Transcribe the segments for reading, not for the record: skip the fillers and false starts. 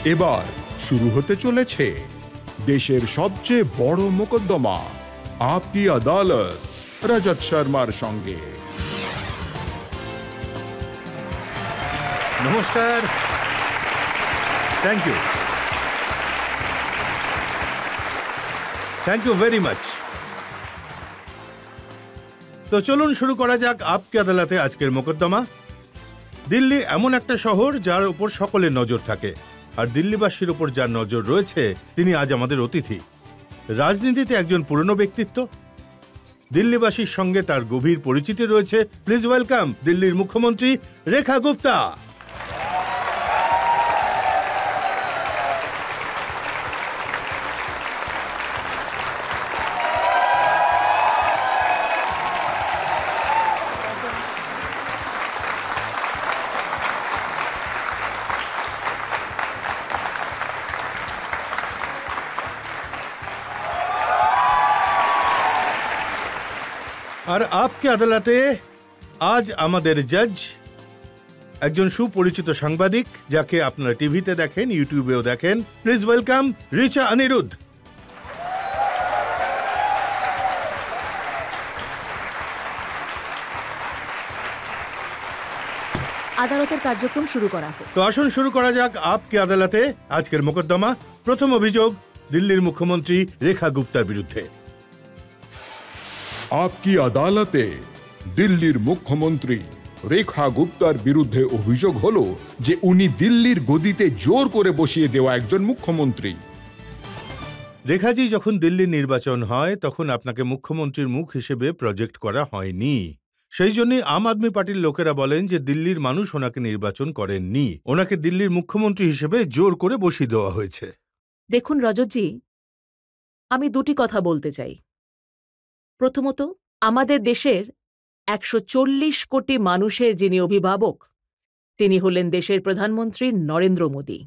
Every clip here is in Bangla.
এবার শুরু হতে চলেছে দেশের সবচেয়ে বড় মোকদ্দমা আপকি আদালত রজত শর্মার সঙ্গে। নমস্কার, থ্যাংক ইউ ভেরি মাচ। তো চলুন শুরু করা যাক আপকি আদালতে আজকের মোকদ্দমা। দিল্লি এমন একটা শহর যার উপর সকলের নজর থাকে, আর দিল্লিবাসীর উপর যার নজর রয়েছে তিনি আজ আমাদের অতিথি। রাজনীতিতে একজন পুরনো ব্যক্তিত্ব, দিল্লিবাসীর সঙ্গে তার গভীর পরিচিতি রয়েছে। প্লিজ ওয়েলকাম দিল্লির মুখ্যমন্ত্রী রেখা গুপ্তা। আর আপকি আদালতে আজ আমাদের জজ একজন সুপরিচিত সাংবাদিক, যাকে আপনারা টিভিতে দেখেন, ইউটিউবেও দেখেন। Please welcome Richa Aniruddha. আদালতের কার্যক্রম শুরু করা হোক। তো আসুন শুরু করা যাক আপকি আদালতে আজকের মোকদ্দমা। প্রথম অভিযোগ দিল্লির মুখ্যমন্ত্রী রেখা গুপ্তার বিরুদ্ধে। আপকি আদালতে দিল্লির মুখ্যমন্ত্রী রেখা গুপ্তার বিরুদ্ধে অভিযোগ হলো যে উনি দিল্লির গদিতে জোর করে বসিয়ে দেওয়া একজন মুখ্যমন্ত্রী। রেখাজি, যখন দিল্লির নির্বাচন হয় তখন আপনাকে মুখ্যমন্ত্রীর মুখ হিসেবে প্রজেক্ট করা হয়নি। সেই জন্যই আম আদমি পার্টির লোকেরা বলেন যে দিল্লির মানুষ ওনাকে নির্বাচন করেননি, ওনাকে দিল্লির মুখ্যমন্ত্রী হিসেবে জোর করে বসিয়ে দেওয়া হয়েছে। দেখুন রজতজি, আমি দুটি কথা বলতে চাই। প্রথমত, আমাদের দেশের ১৪০ কোটি মানুষের যিনি অভিভাবক, তিনি হলেন দেশের প্রধানমন্ত্রী নরেন্দ্র মোদী।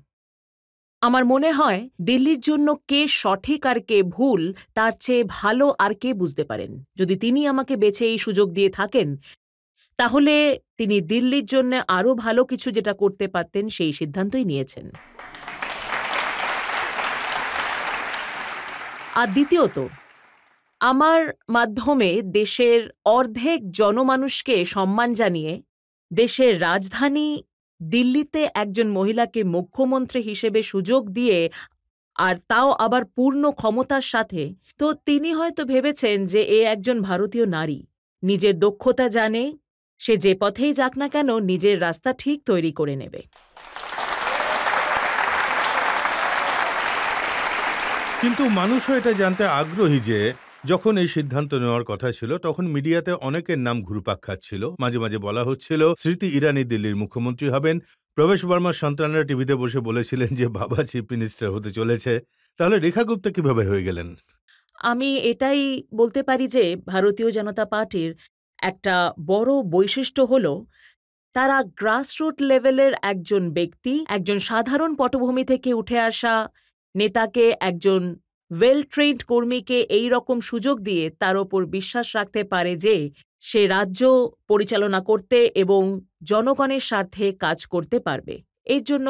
আমার মনে হয় দিল্লির জন্য কে সঠিক আর কে ভুল তার চেয়ে ভালো আর কে বুঝতে পারেন। যদি তিনি আমাকে বেছে এই সুযোগ দিয়ে থাকেন, তাহলে তিনি দিল্লির জন্য আরও ভালো কিছু যেটা করতে পারতেন সেই সিদ্ধান্তই নিয়েছেন। আর দ্বিতীয়ত, আমার মাধ্যমে দেশের অর্ধেক জনমানুষকে সম্মান জানিয়ে দেশের রাজধানী দিল্লিতে একজন মহিলাকে মুখ্যমন্ত্রী হিসেবে সুযোগ দিয়ে, আর তাও আবার পূর্ণ ক্ষমতার সাথে, তো তিনি হয়তো ভেবেছেন যে এ একজন ভারতীয় নারী, নিজের দক্ষতা জানে, সে যে পথেই যাক না কেন নিজের রাস্তা ঠিক তৈরি করে নেবে। কিন্তু মানুষও এটা জানতে আগ্রহী যে যখন এই সিদ্ধান্ত নেওয়ার কথা ছিল তখন মিডিয়াতে অনেকের নাম ঘুরপাক খাচ্ছিল। মাঝে মাঝে বলা হচ্ছিল স্মৃতি ইরানি দিল্লির মুখ্যমন্ত্রী হবেন, প্রবেশ বর্মার সন্তানরা টিভিতে বসে বলেছিলেন যে বাবা চিফ মিনিস্টার হতে চলেছে। তাহলে রেখা গুপ্তা কিভাবে হয়ে গেলেন? আমি এটাই বলতে পারি যে ভারতীয় জনতা পার্টির একটা বড় বৈশিষ্ট্য হল তারা গ্রাসরুট লেভেলের একজন ব্যক্তি, একজন সাধারণ পটভূমি থেকে উঠে আসা নেতাকে, একজন ওয়েল ট্রেন্ড কর্মীকে এই রকম সুযোগ দিয়ে তার ওপর বিশ্বাস রাখতে পারে যে সে রাজ্য পরিচালনা করতে এবং জনগণের স্বার্থে কাজ করতে পারবে। এর জন্য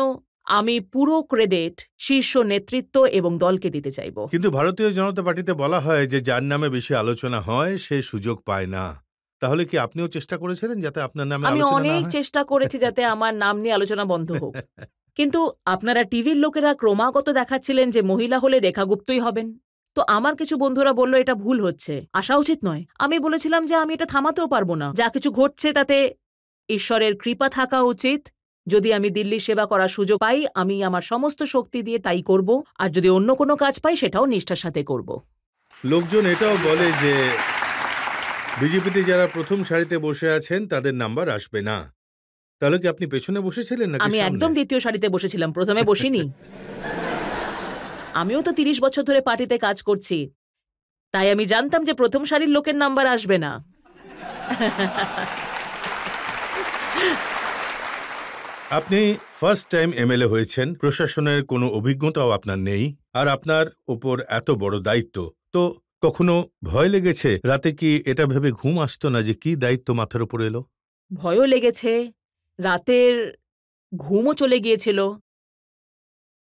আমি পুরো ক্রেডিট শীর্ষ নেতৃত্ব এবং দলকে দিতে চাইব। কিন্তু ভারতীয় জনতা পার্টিতে বলা হয় যে যার নামে বেশি আলোচনা হয় সে সুযোগ পায় না। তাহলে কি আপনিও চেষ্টা করেছিলেন যাতে আপনার নামে আমি আলোচনা না অনেক হয়? চেষ্টা করেছি যাতে আমার নাম নিয়ে আলোচনা বন্ধ হোক, কিন্তু আপনারা টিভির লোকেরা ক্রমাগত দেখাচ্ছিলেন যে মহিলা হলে রেখা গুপ্তই হবেন। তো আমার কিছু বন্ধুরা বলল এটা ভুল হচ্ছে, আসা উচিত নয়। আমি বলেছিলাম যে আমি এটা থামাতেও পারবো না, যা কিছু ঘটছে তাতে ঈশ্বরের কৃপা থাকা উচিত। যদি আমি দিল্লির সেবা করার সুযোগ পাই, আমি আমার সমস্ত শক্তি দিয়ে তাই করব, আর যদি অন্য কোনো কাজ পাই সেটাও নিষ্ঠার সাথে করব। লোকজন এটাও বলে যে বিজেপিতে যারা প্রথম সারিতে বসে আছেন তাদের নাম্বার আসবে না। তাহলে কি আপনি পেছনে বসেছিলেন নাকি আমি সামনে? একদম দ্বিতীয় সারিতে বসেছিলাম, প্রথমে বসিনি। আমিও তো ৩০ বছর ধরে পার্টিতে কাজ করছি, তাই আমি জানতাম যে প্রথম সারির লোকের নাম্বার আসবে না। আপনি ফার্স্ট টাইম এমএলএ হয়েছেন, প্রশাসনের কোনো অভিজ্ঞতাও আপনার নেই, আর আপনার উপর এত বড় দায়িত্ব। তো কখনো ভয় লেগেছে? রাতে কি এটা ভেবে ঘুম আসতো না যে কি দায়িত্ব মাথার উপর এলো? ভয়ও লেগেছে, রাতের ঘুমও চলে গিয়েছিল।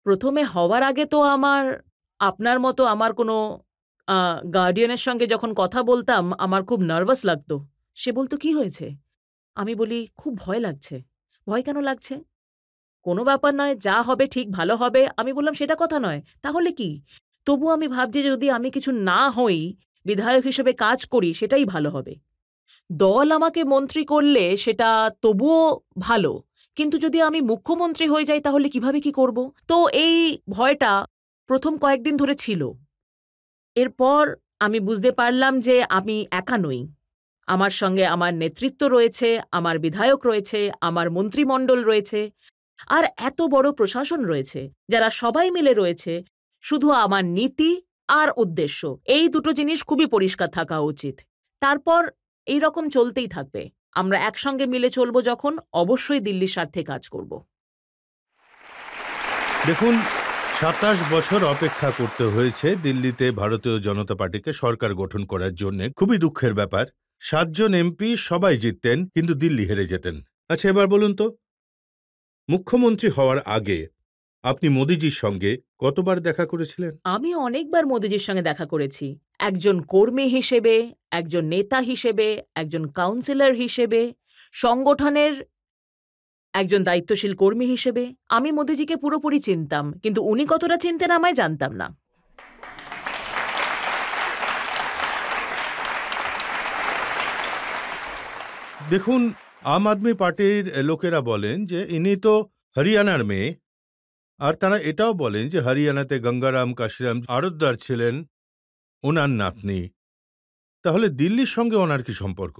প্রথমে হওয়ার আগে তো আপনার মতো আমার কোনো গার্ডিয়ানের সঙ্গে যখন কথা বলতাম আমার খুব নার্ভাস লাগতো। সে বলতো কি হয়েছে? আমি বলি খুব ভয় লাগছে। ভয় কেন লাগছে? কোনো ব্যাপার নয়, যা হবে ঠিক ভালো হবে। আমি বললাম সেটা কথা নয়, তাহলে কি? তবু আমি ভাবছি যে যদি আমি কিছু না হই, বিধায়ক হিসেবে কাজ করি, সেটাই ভালো হবে। দল আমাকে মন্ত্রী করলে সেটা তবুও ভালো, কিন্তু যদি আমি মুখ্যমন্ত্রী হয়ে যাই তাহলে কিভাবে কি করব? তো এই ভয়টা প্রথম কয়েকদিন ধরে ছিল। এরপর আমি বুঝতে পারলাম যে আমি একা নই। আমার সঙ্গে আমার নেতৃত্ব রয়েছে, আমার বিধায়ক রয়েছে, আমার মন্ত্রিমণ্ডল রয়েছে, আর এত বড় প্রশাসন রয়েছে, যারা সবাই মিলে রয়েছে। শুধু আমার নীতি আর উদ্দেশ্য, এই দুটো জিনিস খুবই পরিষ্কার থাকা উচিত। তারপর এই রকম চলতেই থাকবে। আমরা একসঙ্গে মিলে চলবো যখন, অবশ্যই দিল্লির স্বার্থে কাজ করব। দেখুন, ২৭ বছর অপেক্ষা করতে হয়েছে দিল্লিতে ভারতীয় জনতা পার্টিকে সরকার গঠন করার জন্য। খুবই দুঃখের ব্যাপার। ৭ জন এমপি সবাই জিততেন, কিন্তু দিল্লি হেরে যেতেন। আচ্ছা, এবার বলুন তো, মুখ্যমন্ত্রী হওয়ার আগে আপনি মোদিজির সঙ্গে কতবার দেখা করেছিলেন? আমি অনেকবার মোদিজির সঙ্গে দেখা করেছি। একজন কর্মী হিসেবে, একজন নেতা হিসেবে, একজন কাউন্সিলর হিসেবে, সংগঠনের একজন দায়িত্বশীল কর্মী হিসেবে। আমি মোদিজিকে পুরোপুরি চিনতাম, কিন্তু উনি কতটা চিনতেন আমায় জানতাম না। দেখুন, আম আদমি পার্টির লোকেরা বলেন যে ইনি তো হরিয়ানার মেয়ে, আর তারা এটাও বলেন যে হরিয়ানাতে গঙ্গারাম কাশিরাম আড়তদার ছিলেন ওনার নাতনি। তাহলে দিল্লির সঙ্গে ওনার কি সম্পর্ক?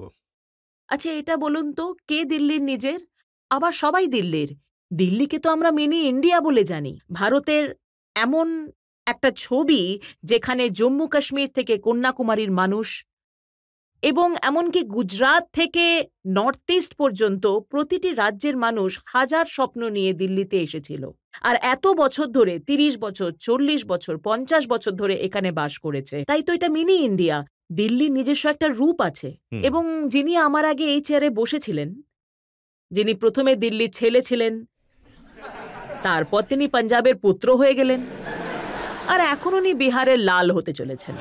আচ্ছা, এটা বলুন তো, কে দিল্লির নিজের? আবার সবাই দিল্লির। দিল্লিকে তো আমরা মিনি ইন্ডিয়া বলে জানি। ভারতের এমন একটা ছবি যেখানে জম্মু কাশ্মীর থেকে কন্যাকুমারীর মানুষ এবং এমনকি গুজরাট থেকে নর্থ ইস্ট পর্যন্ত প্রতিটি রাজ্যের মানুষ হাজার স্বপ্ন নিয়ে দিল্লিতে এসেছিল। আর এত বছর ধরে, ৩০ বছর, ৪০ বছর, ৫০ বছর ধরে এখানে বাস করেছে। তাই তো এটা মিনি ইন্ডিয়া। দিল্লির নিজস্ব একটা রূপ আছে। এবং যিনি আমার আগে এই চেয়ারে বসেছিলেন, যিনি প্রথমে দিল্লির ছেলে ছিলেন, তারপর তিনি পাঞ্জাবের পুত্র হয়ে গেলেন, আর এখন উনি বিহারের লাল হতে চলেছেন।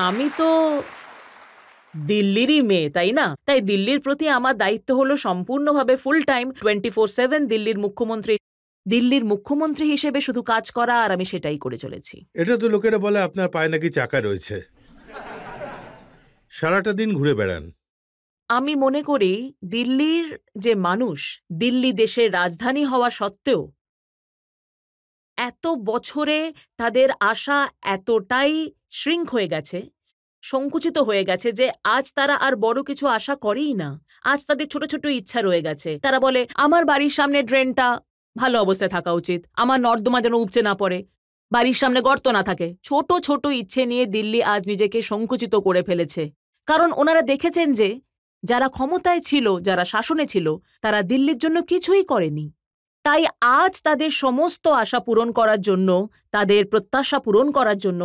আমি তো দিল্লিরই মেয়ে, তাই না? তাই দিল্লির প্রতি আমার দায়িত্ব হলো সম্পূর্ণভাবে ফুল টাইম 24/7 দিল্লির মুখ্যমন্ত্রী হিসেবে শুধু কাজ করা, আর আমি সেটাই করে চলেছি। এটা তো লোকেরা বলে আপনার পায়ে নাকি চাকা রয়েছে, সারাটা দিন ঘুরে বেড়ান। আমি মনে করি দিল্লির যে মানুষ, দিল্লি দেশের রাজধানী হওয়া সত্ত্বেও এত বছরে তাদের আশা এতটাই শ্রিঙ্ক হয়ে গেছে, সংকুচিত হয়ে গেছে, যে আজ তারা আর বড় কিছু আশা করেই না। আজ তাদের ছোট ছোট ইচ্ছা রয়ে গেছে। তারা বলে আমার বাড়ির সামনে ড্রেনটা ভালো অবস্থায় থাকা উচিত, আমার নর্দমা যেন উপচে না পড়ে, বাড়ির সামনে গর্ত না থাকে। ছোট ছোট ইচ্ছে নিয়ে দিল্লি আজ নিজেকে সংকুচিত করে ফেলেছে। কারণ ওনারা দেখেছেন যে যারা ক্ষমতায় ছিল, যারা শাসনে ছিল, তারা দিল্লির জন্য কিছুই করেনি। তাই আজ তাদের সমস্ত আশা পূরণ করার জন্য, তাদের প্রত্যাশা পূরণ করার জন্য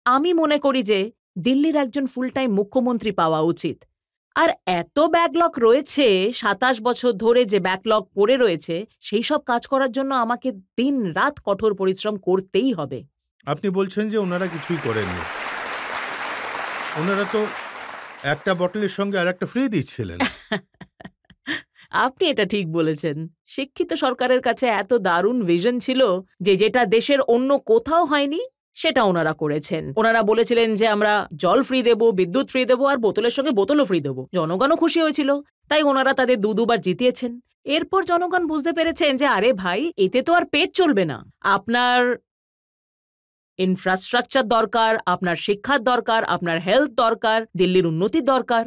আমি মনে করি যে দিল্লির একজন ফুল টাইম মুখ্যমন্ত্রী পাওয়া উচিত। আর এত ব্যাকলগ রয়েছে, ২৭ বছর ধরে যে ব্যাকলগ পড়ে রয়েছে, সেই সব কাজ করার জন্য আমাকে দিন রাত কঠোর পরিশ্রম করতেই হবে। আপনি বলছেন যে ওনারা কিছুই করেননি। ওনারা তো একটা বটলের সঙ্গে আর একটা ফ্রি দিচ্ছিলেন। আপনি এটা ঠিক বলেছেন। শিক্ষিত সরকারের কাছে এত দারুণ ভিশন ছিল যে যেটা দেশের অন্য কোথাও হয়নি, সেটা ওনারা করেছেন। ওনারা বলেছিলেন যে আমরা জল ফ্রি দেব, বিদ্যুৎ ফ্রি দেব, আর বোতলের সঙ্গে বোতলও ফ্রি দেব। জনগণও খুশি হয়েছিল, তাই ওনারা তাদের দুবার জিতিয়েছেন। এরপর জনগণ বুঝতে পেরেছেন যে আরে ভাই, এতে তো আর পেট চলবে না। আপনার ইনফ্রাস্ট্রাকচার দরকার, আপনার শিক্ষার দরকার, আপনার হেলথ দরকার, দিল্লির উন্নতির দরকার।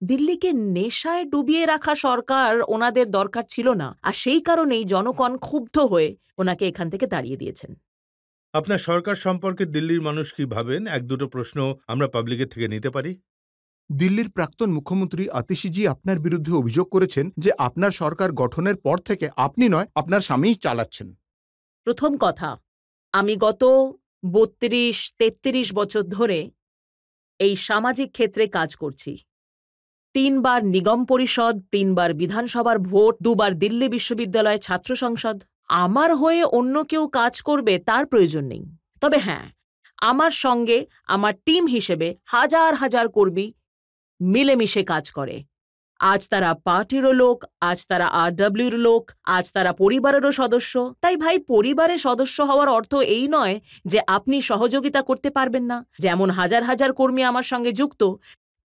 দিল্লিকে নেশায় ডুবিয়ে রাখা সরকার ওনাদের দরকার ছিল না। আর সেই কারণেই জনগণ ক্ষুব্ধ হয়ে ওনাকে এখান থেকে তাড়িয়ে দিয়েছেন। আপনার সরকার সম্পর্কে দিল্লির মানুষ কি ভাবেন? এক দুটো প্রশ্ন আমরা পাবলিকের থেকে নিতে পারি। দিল্লির প্রাক্তন মুখ্যমন্ত্রী আতিশিজি আপনার বিরুদ্ধে অভিযোগ করেছেন যে আপনার সরকার গঠনের পর থেকে আপনি নয়, আপনার স্বামীই চালাচ্ছেন। প্রথম কথা, আমি গত ৩২-৩৩ বছর ধরে এই সামাজিক ক্ষেত্রে কাজ করছি। 3 বার নিগম পরিষদ, 3 বার বিধানসভার ভোট, 2 বার দিল্লি বিশ্ববিদ্যালয় ছাত্র সংসদ। আমার হয়ে অন্য কেউ কাজ করবে তার প্রয়োজন নেই। তবে হ্যাঁ, আমার সঙ্গে আমার টিম হিসেবে হাজার হাজার কর্মী মিলেমিশে কাজ করে। আজ তারা পার্টিরও লোক, আজ তারা RWর লোক, আজ তারা পরিবারেরও সদস্য। তাই ভাই, পরিবারের সদস্য হওয়ার অর্থ এই নয় যে আপনি সহযোগিতা করতে পারবেন না। যেমন হাজার হাজার কর্মী আমার সঙ্গে যুক্ত,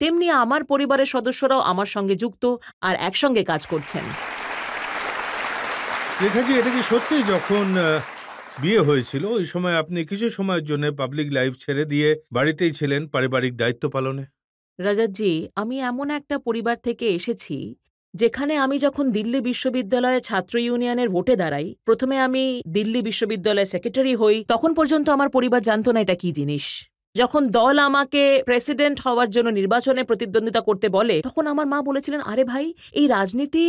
তেমনি আমার পরিবারের সদস্যরাও আমার সঙ্গে যুক্ত আর একসঙ্গে কাজ করছেন। রেখাজি, এটা কি সত্যি যখন বিয়ে হয়েছিল ওই সময় আপনি কিছু সময়ের জন্য পাবলিক লাইফ ছেড়ে দিয়ে বাড়িতেই ছিলেন পারিবারিক দায়িত্ব পালনে? রাজাতজি, আমি এমন একটা পরিবার থেকে এসেছি যেখানে আমি যখন দিল্লি বিশ্ববিদ্যালয়ে ছাত্র ইউনিয়নের ভোটে দাঁড়াই, প্রথমে আমি দিল্লি বিশ্ববিদ্যালয়ের সেক্রেটারি হই, তখন পর্যন্ত আমার পরিবার জানতো না এটা কি জিনিস। যখন দল আমাকে প্রেসিডেন্ট হওয়ার জন্য নির্বাচনে প্রতিদ্বন্দ্বিতা করতে বলে, তখন আমার মা বলেছিলেন, আরে ভাই, এই রাজনীতি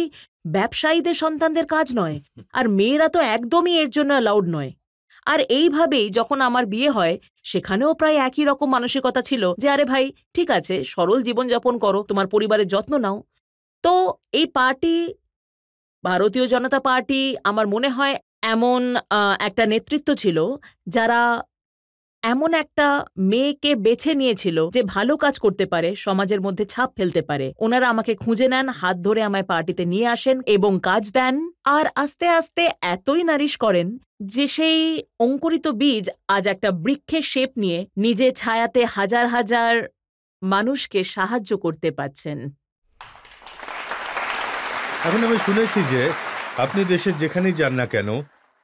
ব্যবসায়ীদের সন্তানদের কাজ নয়, আর মেয়েরা তো একদমই এর জন্য অ্যালাউড নয়। আর এইভাবেই যখন আমার বিয়ে হয়, সেখানেও প্রায় একই রকম মানসিকতা ছিল যে আরে ভাই, ঠিক আছে, সরল জীবনযাপন করো, তোমার পরিবারের যত্ন নাও। তো এই পার্টি, ভারতীয় জনতা পার্টি, আমার মনে হয় এমন একটা নেতৃত্ব ছিল যারা এমন একটা মেয়েকে বেছে নিয়েছিল যে ভালো কাজ করতে পারে, সমাজের মধ্যে ছাপ ফেলতে পারে। ওনারা আমাকে খুঁজে নেন, হাত ধরে আমায় পার্টিতে নিয়ে আসেন এবং কাজ দেন। আর আস্তে আস্তে এতই নারিশ করেন যে সেই অঙ্কুরিত বীজ আজ একটা বৃক্ষের শেপ নিয়ে নিজে ছায়াতে হাজার হাজার মানুষকে সাহায্য করতে পারছেন। এখন আমি শুনেছি যে আপনি দেশের যেখানেই যান না কেন,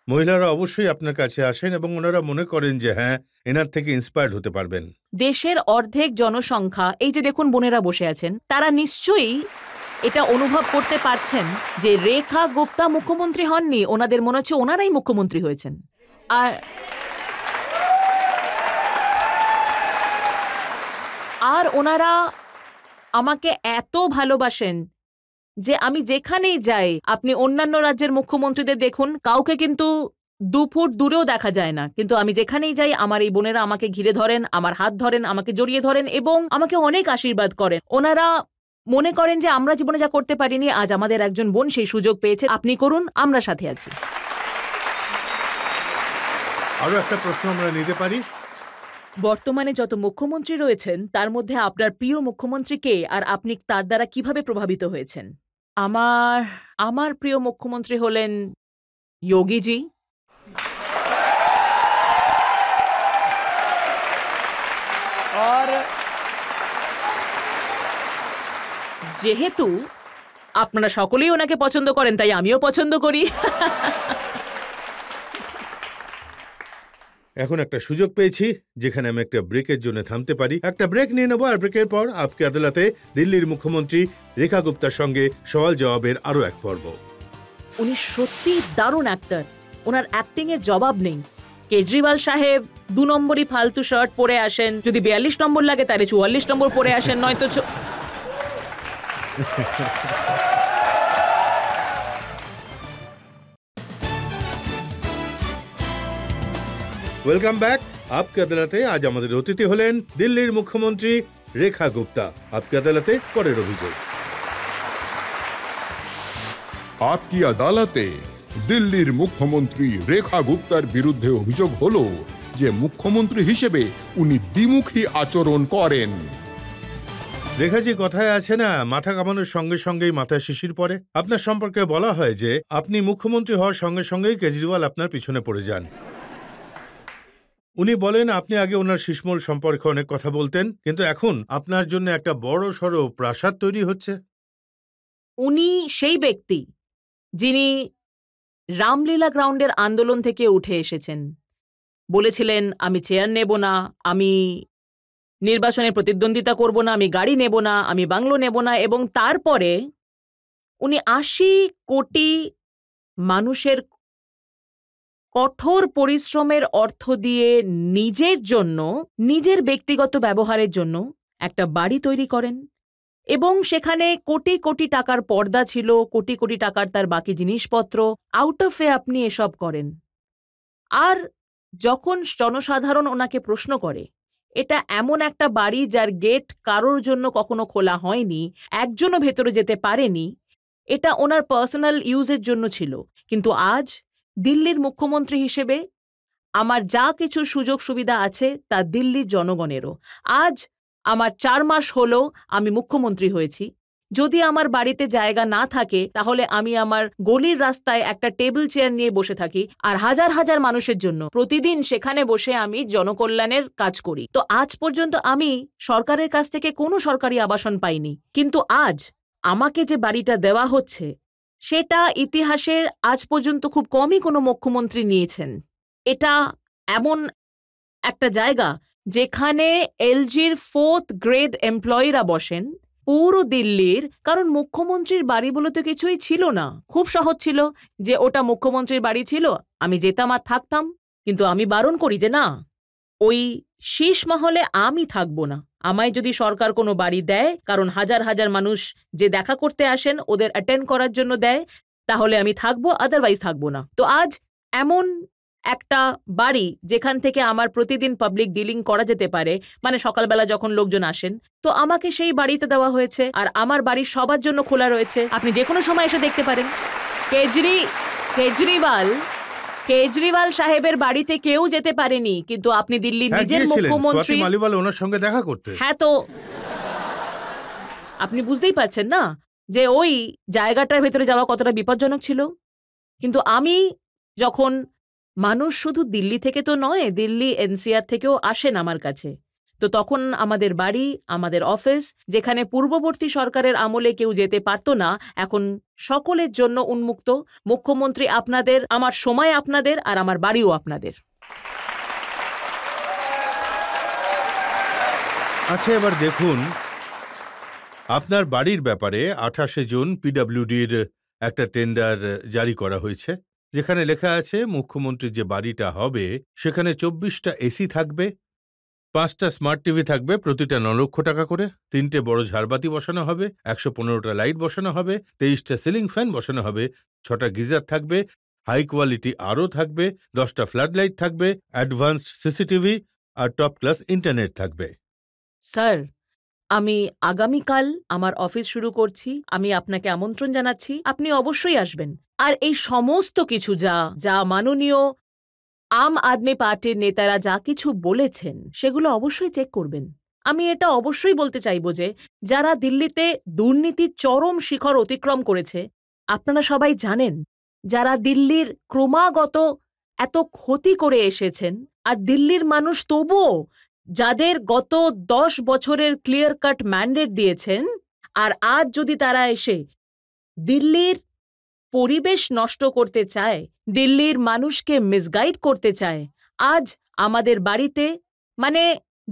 মহিলারা অবশ্যই আপনার কাছে আসেন এবং ওনারা মনে করেন যে হ্যাঁ, এনার থেকে ইন্সপায়ার্ড হতে পারবেন। দেশের অর্ধেক জনসংখ্যা, এই যে দেখুন বোনেরা বসে আছেন, তারা নিশ্চয়ই এটা অনুভব করতে পারছেন যে রেখা গুপ্তা মুখ্যমন্ত্রী হননি, ওনাদের মনে হচ্ছে ওনারাই মুখ্যমন্ত্রী হয়েছেন। আর ওনারা আমাকে এত ভালোবাসেন যে আমি যেখানেই যাই, আপনি অন্যান্য রাজ্যের মুখ্যমন্ত্রীদের দেখুন, কাউকে কিন্তু 2 ফুট দূরেও দেখা যায় না, কিন্তু আমি যেখানেই যাই আমার এই বোনেরা আমাকে ঘিরে ধরেন, আমার হাত ধরেন, আমাকে জড়িয়ে ধরেন এবং আমাকে অনেক আশীর্বাদ করেন। ওনারা মনে করেন যে আমরা জীবনে যা করতে পারিনি, আজ আমাদের একজন বোন সেই সুযোগ পেয়েছে, আপনি করুন, আমরা সাথে আছি। আরো একটা প্রশ্ন আমরা নিতে পারি? বর্তমানে যত মুখ্যমন্ত্রী রয়েছেন তার মধ্যে আপনার প্রিয় মুখ্যমন্ত্রী কে, আর আপনি তার দ্বারা কিভাবে প্রভাবিত হয়েছেন? আমার প্রিয় মুখ্যমন্ত্রী হলেন যোগীজি। আর যেহেতু আপনারা সকলেই ওনাকে পছন্দ করেন, তাই আমিও পছন্দ করি। এখন একটা সুযোগ পেয়েছি যেখানে আমি একটা ব্রেকের জন্য থামতে পারি। একটা ব্রেক নিয়ে নেবো, আর ব্রেকের পর আপকে আদালতে দিল্লির মুখ্যমন্ত্রী রেখা গুপ্তার সঙ্গে সওয়াল জবাবের আরো এক পর্ব। উনি সত্যি দারুণ অ্যাক্টর, ওনার অ্যাক্টিং এর জবাব নেই। কেজরিওয়াল সাহেব 2 নম্বরই ফালতু শার্ট পরে আসেন, যদি 42 নম্বর লাগে তাহলে 44 নম্বর পরে আসেন, নয়তো ওয়েলকাম ব্যাক। আপকে আদালতে আজ আমাদের অতিথি হলেন দিল্লির মুখ্যমন্ত্রী রেখা গুপ্তা। আপকে আদালতে পরের অভিযোগ। আপকি আদালতে দিল্লির মুখ্যমন্ত্রী রেখা গুপ্তার বিরুদ্ধে অভিযোগ হলো যে মুখ্যমন্ত্রী হিসেবে উনি দ্বিমুখী আচরণ করেন। রেখাজি, কথায় আছে না, মাথা কামানোর সঙ্গে সঙ্গেই মাথায় শিশির পড়ে। আপনার সম্পর্কে বলা হয় যে আপনি মুখ্যমন্ত্রী হওয়ার সঙ্গে সঙ্গেই কেজরিওয়াল আপনার পিছনে পড়ে যান। উনি বলেন আপনি আগে ওনার শিশমোল সম্পর্কে অনেক কথা বলতেন, কিন্তু এখন আপনার জন্য একটা বড় সড়ো প্রাসাদ তৈরি হচ্ছে। উনি সেই ব্যক্তি যিনি রামলীলা গ্রাউন্ডের আন্দোলন থেকে উঠে এসেছেন, বলেছিলেন আমি চেয়ার নেব না, আমি নির্বাচনে প্রতিদ্বন্দ্বিতা করব না, আমি গাড়ি নেব না, আমি বাংলো নেব না, এবং তারপরে উনি 80 কোটি মানুষের কঠোর পরিশ্রমের অর্থ দিয়ে নিজের জন্য, নিজের ব্যক্তিগত ব্যবহারের জন্য একটা বাড়ি তৈরি করেন এবং সেখানে কোটি কোটি টাকার পর্দা ছিল, কোটি কোটি টাকার তার বাকি জিনিসপত্র। আউট অফ এ আপনি এসব করেন। আর যখন জনসাধারণ ওনাকে প্রশ্ন করে এটা এমন একটা বাড়ি যার গেট কারোর জন্য কখনো খোলা হয়নি, একজনও ভেতরে যেতে পারেনি। এটা ওনার পার্সোনাল ইউজের জন্য ছিল। কিন্তু আজ দিল্লির মুখ্যমন্ত্রী হিসেবে আমার যা কিছু সুযোগ সুবিধা আছে তা দিল্লির জনগণেরও। আজ আমার 4 মাস হলো আমি মুখ্যমন্ত্রী হয়েছি। যদি আমার বাড়িতে জায়গা না থাকে তাহলে আমি আমার গলির রাস্তায় একটা টেবিল চেয়ার নিয়ে বসে থাকি, আর হাজার হাজার মানুষের জন্য প্রতিদিন সেখানে বসে আমি জনকল্যাণের কাজ করি। তো আজ পর্যন্ত আমি সরকারের কাছ থেকে কোনো সরকারি আবাসন পাইনি, কিন্তু আজ আমাকে যে বাড়িটা দেওয়া হচ্ছে সেটা ইতিহাসের আজ পর্যন্ত খুব কমই কোনো মুখ্যমন্ত্রী নিয়েছেন। এটা এমন একটা জায়গা যেখানে এলজির 4th গ্রেড এমপ্লয়িরা বসেন পুরো দিল্লির। কারণ মুখ্যমন্ত্রীর বাড়ি বলে তো কিছুই ছিল না, খুব সহজ ছিল যে ওটা মুখ্যমন্ত্রীর বাড়ি ছিল, আমি যেতাম আর থাকতাম। কিন্তু আমি বারণ করি যে না, ওই শীষ মহলে আমি থাকবো না। আমায় যদি সরকার কোনো বাড়ি দেয়, কারণ হাজার হাজার মানুষ যে দেখা করতে আসেন ওদের অ্যাটেন্ড করার জন্য দেয়, তাহলে আমি থাকবো, আদারওয়াইজ থাকবো না। তো আজ এমন একটা বাড়ি যেখান থেকে আমার প্রতিদিন পাবলিক ডিলিং করা যেতে পারে, মানে সকালবেলা যখন লোকজন আসেন, তো আমাকে সেই বাড়িতে দেওয়া হয়েছে। আর আমার বাড়ি সবার জন্য খোলা রয়েছে, আপনি যে কোনো সময় এসে দেখতে পারেন। কেজরিওয়াল সাহেবের বাড়িতে কেউ যেতে পারেনি, কিন্তু আপনি দিল্লির নিজের মুখ্যমন্ত্রী মালিওয়াল ওনার সঙ্গে দেখা করতে। হ্যাঁ, তো আপনি বুঝতেই পারছেন না যে ওই জায়গাটার ভেতরে যাওয়া কতটা বিপজ্জনক ছিল। কিন্তু আমি যখন মানুষ শুধু দিল্লি থেকে তো নয়, দিল্লি এনসিআর থেকেও আসেন আমার কাছে, তো তখন আমাদের বাড়ি, আমাদের অফিস, যেখানে পূর্ববর্তী সরকারের আমলে কেউ যেতে পারতো না, এখন সকলের জন্য উন্মুক্ত। মুখ্যমন্ত্রী আপনাদের, আমার সময় আপনাদের, আর আমার বাড়িও আপনাদের। আচ্ছা, এবার দেখুন, আপনার বাড়ির ব্যাপারে 28শে জুন পিডব্লিউডির একটা টেন্ডার জারি করা হয়েছে, যেখানে লেখা আছে মুখ্যমন্ত্রীর যে বাড়িটা হবে সেখানে 24টা এসি থাকবে, 5টা স্মার্ট টিভি থাকবে, প্রতিটা 9 লক্ষ টাকা করে, 3টে বড় ঝাড়বাতি বসানো হবে, 115টা লাইট বসানো হবে, 23টা সিলিং ফ্যান বসানো হবে, 6টা গিজার থাকবে, হাই কোয়ালিটি আরও থাকবে, 10টা ফ্লাড লাইট থাকবে, অ্যাডভান্সড সিসিটিভি আর টপ ক্লাস ইন্টারনেট থাকবে। স্যার, আমি আগামীকাল আমার অফিস শুরু করছি। আমি আপনাকে আমন্ত্রণ জানাচ্ছি, আপনি অবশ্যই আসবেন। আর এই সমস্ত কিছু যা মাননীয় আম আদমি পার্টির নেতারা যা কিছু বলেছেন সেগুলো অবশ্যই চেক করবেন। আমি এটা অবশ্যই বলতে চাইব যে যারা দিল্লিতে দুর্নীতির চরম শিখর অতিক্রম করেছে, আপনারা সবাই জানেন, যারা দিল্লির ক্রমাগত এত ক্ষতি করে এসেছেন, আর দিল্লির মানুষ তবুও যাদের গত 10 বছরের ক্লিয়ার কাট ম্যান্ডেট দিয়েছেন, আর আজ যদি তারা এসে দিল্লির পরিবেশ নষ্ট করতে চায়, দিল্লির মানুষকে মিসগাইড করতে চায়, আজ আমাদের বাড়িতে মানে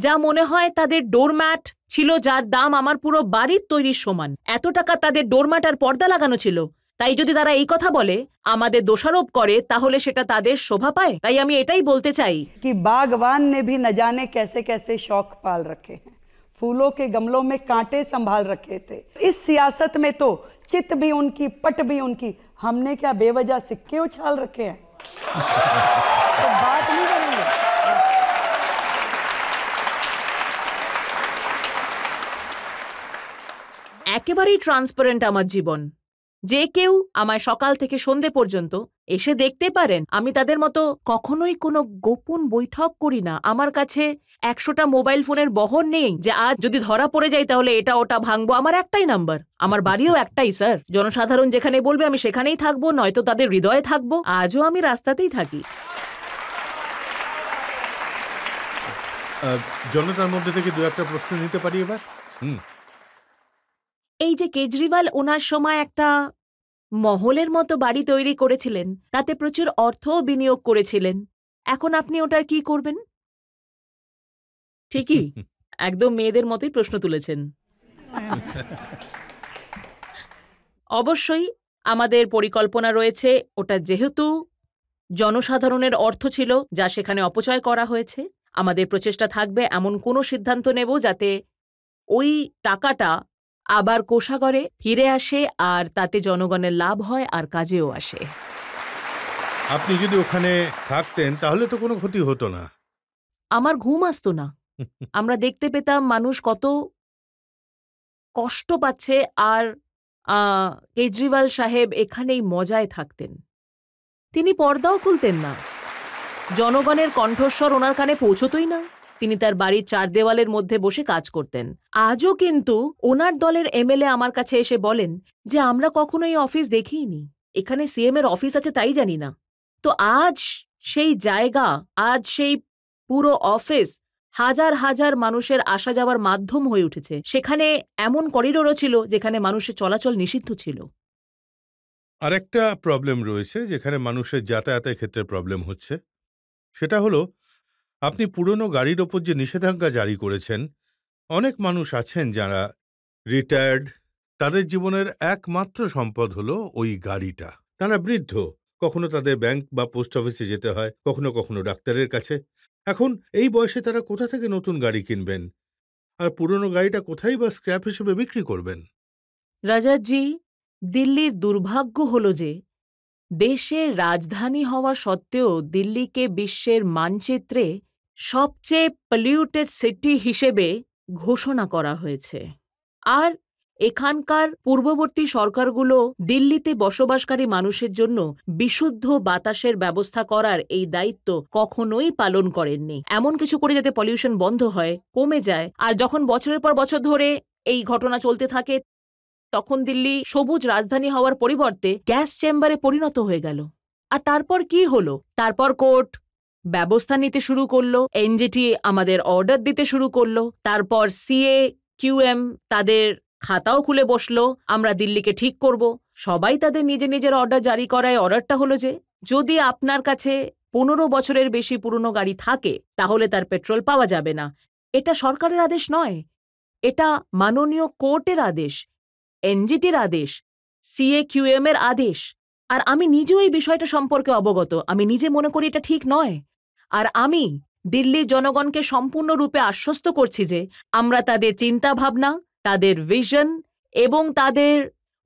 যা মনে হয় তাদের ডোরম্যাট ছিল যার দাম আমার পুরো বাড়ির তৈরির সমান, এত টাকা তাদের ডোরম্যাট আর পর্দা লাগানো ছিল। তাই যদি তারা এই কথা বলে, আমাদের দোষারোপ করে, তাহলে সেটা তাদের শোভা পায়। তাই আমি এটাই বলতে চাই कि बागवान ने भी न जाने कैसे कैसे शौक पाल रखे हैं, फूलों के गमलों में कांटे संभाल रखे थे। इस सियासत में तो चित भी उनकी, पट भी उनकी, हमने क्या बेवजह सिक्के उछाल रखे हैं? तो बात नहीं करेंगे। একেবারেই ট্রান্সপারেন্ট আমার জীবন। যে কেউ আমায় সকাল থেকে সন্ধে পর্যন্ত এসে দেখতে পারেন। আমি তাদের মতো কখনোই কোনো গোপন বৈঠক করি না। আমার কাছে 100টা মোবাইল ফোনের বহর নেই যে আজ যদি ধরা পড়ে যায় তাহলে এটা ওটা ভাঙবো। আমার একটাই নাম্বার, আমার বাড়িও একটাই স্যার। জনসাধারণ যেখানে বলবে আমি সেখানেই থাকবো, নয়তো তাদের হৃদয়ে থাকবো। আজও আমি রাস্তাতেই থাকি। জনতার মধ্যে থেকে 2-1টা প্রশ্ন নিতে পারি এবার। এই যে কেজরিওয়াল ওনার সময় একটা মহলের মতো বাড়ি তৈরি করেছিলেন, তাতে প্রচুর অর্থও বিনিয়োগ করেছিলেন, এখন আপনি ওটার কি করবেন? ঠিকই, একদম মেয়েদের মতোই প্রশ্ন তুলেছেন। অবশ্যই আমাদের পরিকল্পনা রয়েছে, ওটা যেহেতু জনসাধারণের অর্থ ছিল যা সেখানে অপচয় করা হয়েছে, আমাদের প্রচেষ্টা থাকবে এমন কোনো সিদ্ধান্ত নেব যাতে ওই টাকাটা আবার কোষাগারে ফিরে আসে, আর তাতে জনগণের লাভ হয় আর কাজেও আসে। আপনি যদি ওখানে থাকতেন তাহলে তো কোনো ক্ষতি হতো না। আমার ঘুম আসতো না। আমরা দেখতে পেতাম মানুষ কত কষ্ট পাচ্ছে, আর কেজরিওয়াল সাহেব এখানেই মজায় থাকতেন। তিনি পর্দাও খুলতেন না, জনগণের কণ্ঠস্বর ওনার কানে পৌঁছতই না। তিনি তার বাড়ির 4 দেওয়ালের মধ্যে বসে কাজ করতেন। আজও কিন্তু ওনার দলের এমএলএ আমার কাছে এসে বলেন যে আমরা কখনো এই অফিস দেখিনি, এখানে সিএম এর অফিস আছে তাই জানি না। তো আজ সেই জায়গা, আজ সেই পুরো অফিস হাজার হাজার মানুষের আসা যাওয়ার মাধ্যম হয়ে উঠেছে। সেখানে এমন করিডোরও ছিল যেখানে মানুষের চলাচল নিষিদ্ধ ছিল। আরেকটা প্রবলেম রয়েছে যেখানে মানুষের যাতায়াতের ক্ষেত্রে প্রবলেম হচ্ছে, সেটা হলো আপনি পুরনো গাড়ির ওপর যে নিষেধাজ্ঞা জারি করেছেন, অনেক মানুষ আছেন যারা রিটায়ার্ড, তাদের জীবনের একমাত্র সম্পদ হলো ওই গাড়িটা। তারা বৃদ্ধ, কখনো তাদের ব্যাংক বা পোস্ট অফিসে যেতে হয়, কখনো কখনো ডাক্তারের কাছে। এখন এই বয়সে তারা কোথা থেকে নতুন গাড়ি কিনবেন, আর পুরনো গাড়িটা কোথায় বা স্ক্র্যাপ হিসেবে বিক্রি করবেন? রাজাজি, দিল্লির দুর্ভাগ্য হল যে দেশের রাজধানী হওয়া সত্ত্বেও দিল্লিকে বিশ্বের মানচিত্রে সবচেয়ে পলিউটেড সিটি হিসেবে ঘোষণা করা হয়েছে। আর এখানকার পূর্ববর্তী সরকারগুলো দিল্লিতে বসবাসকারী মানুষের জন্য বিশুদ্ধ বাতাসের ব্যবস্থা করার এই দায়িত্ব কখনোই পালন করেননি। এমন কিছু করে যাতে পলিউশন বন্ধ হয়, কমে যায়। আর যখন বছরের পর বছর ধরে এই ঘটনা চলতে থাকে, তখন দিল্লি সবুজ রাজধানী হওয়ার পরিবর্তে গ্যাস চেম্বারে পরিণত হয়ে গেল। আর তারপর কি হলো? তারপর কোর্ট ব্যবস্থা নিতে শুরু করলো, এনজিটি আমাদের অর্ডার দিতে শুরু করলো, তারপর সিএ কিউএম তাদের খাতাও খুলে বসলো, আমরা দিল্লিকে ঠিক করব। সবাই তাদের নিজের নিজের অর্ডার জারি করায় অর্ডারটা হলো যে যদি আপনার কাছে 15 বছরের বেশি পুরনো গাড়ি থাকে তাহলে তার পেট্রোল পাওয়া যাবে না। এটা সরকারের আদেশ নয়, এটা মাননীয় কোর্টের আদেশ, এনজিটির আদেশ, সিএকিউএম এর আদেশ। আর আমি নিজেও এই বিষয়টা সম্পর্কে অবগত। আমি নিজে মনে করি এটা ঠিক নয়। আর আমি দিল্লির জনগণকে সম্পূর্ণরূপে আশ্বস্ত করছি যে আমরা তাদের চিন্তা ভাবনা, তাদের ভিশন এবং তাদের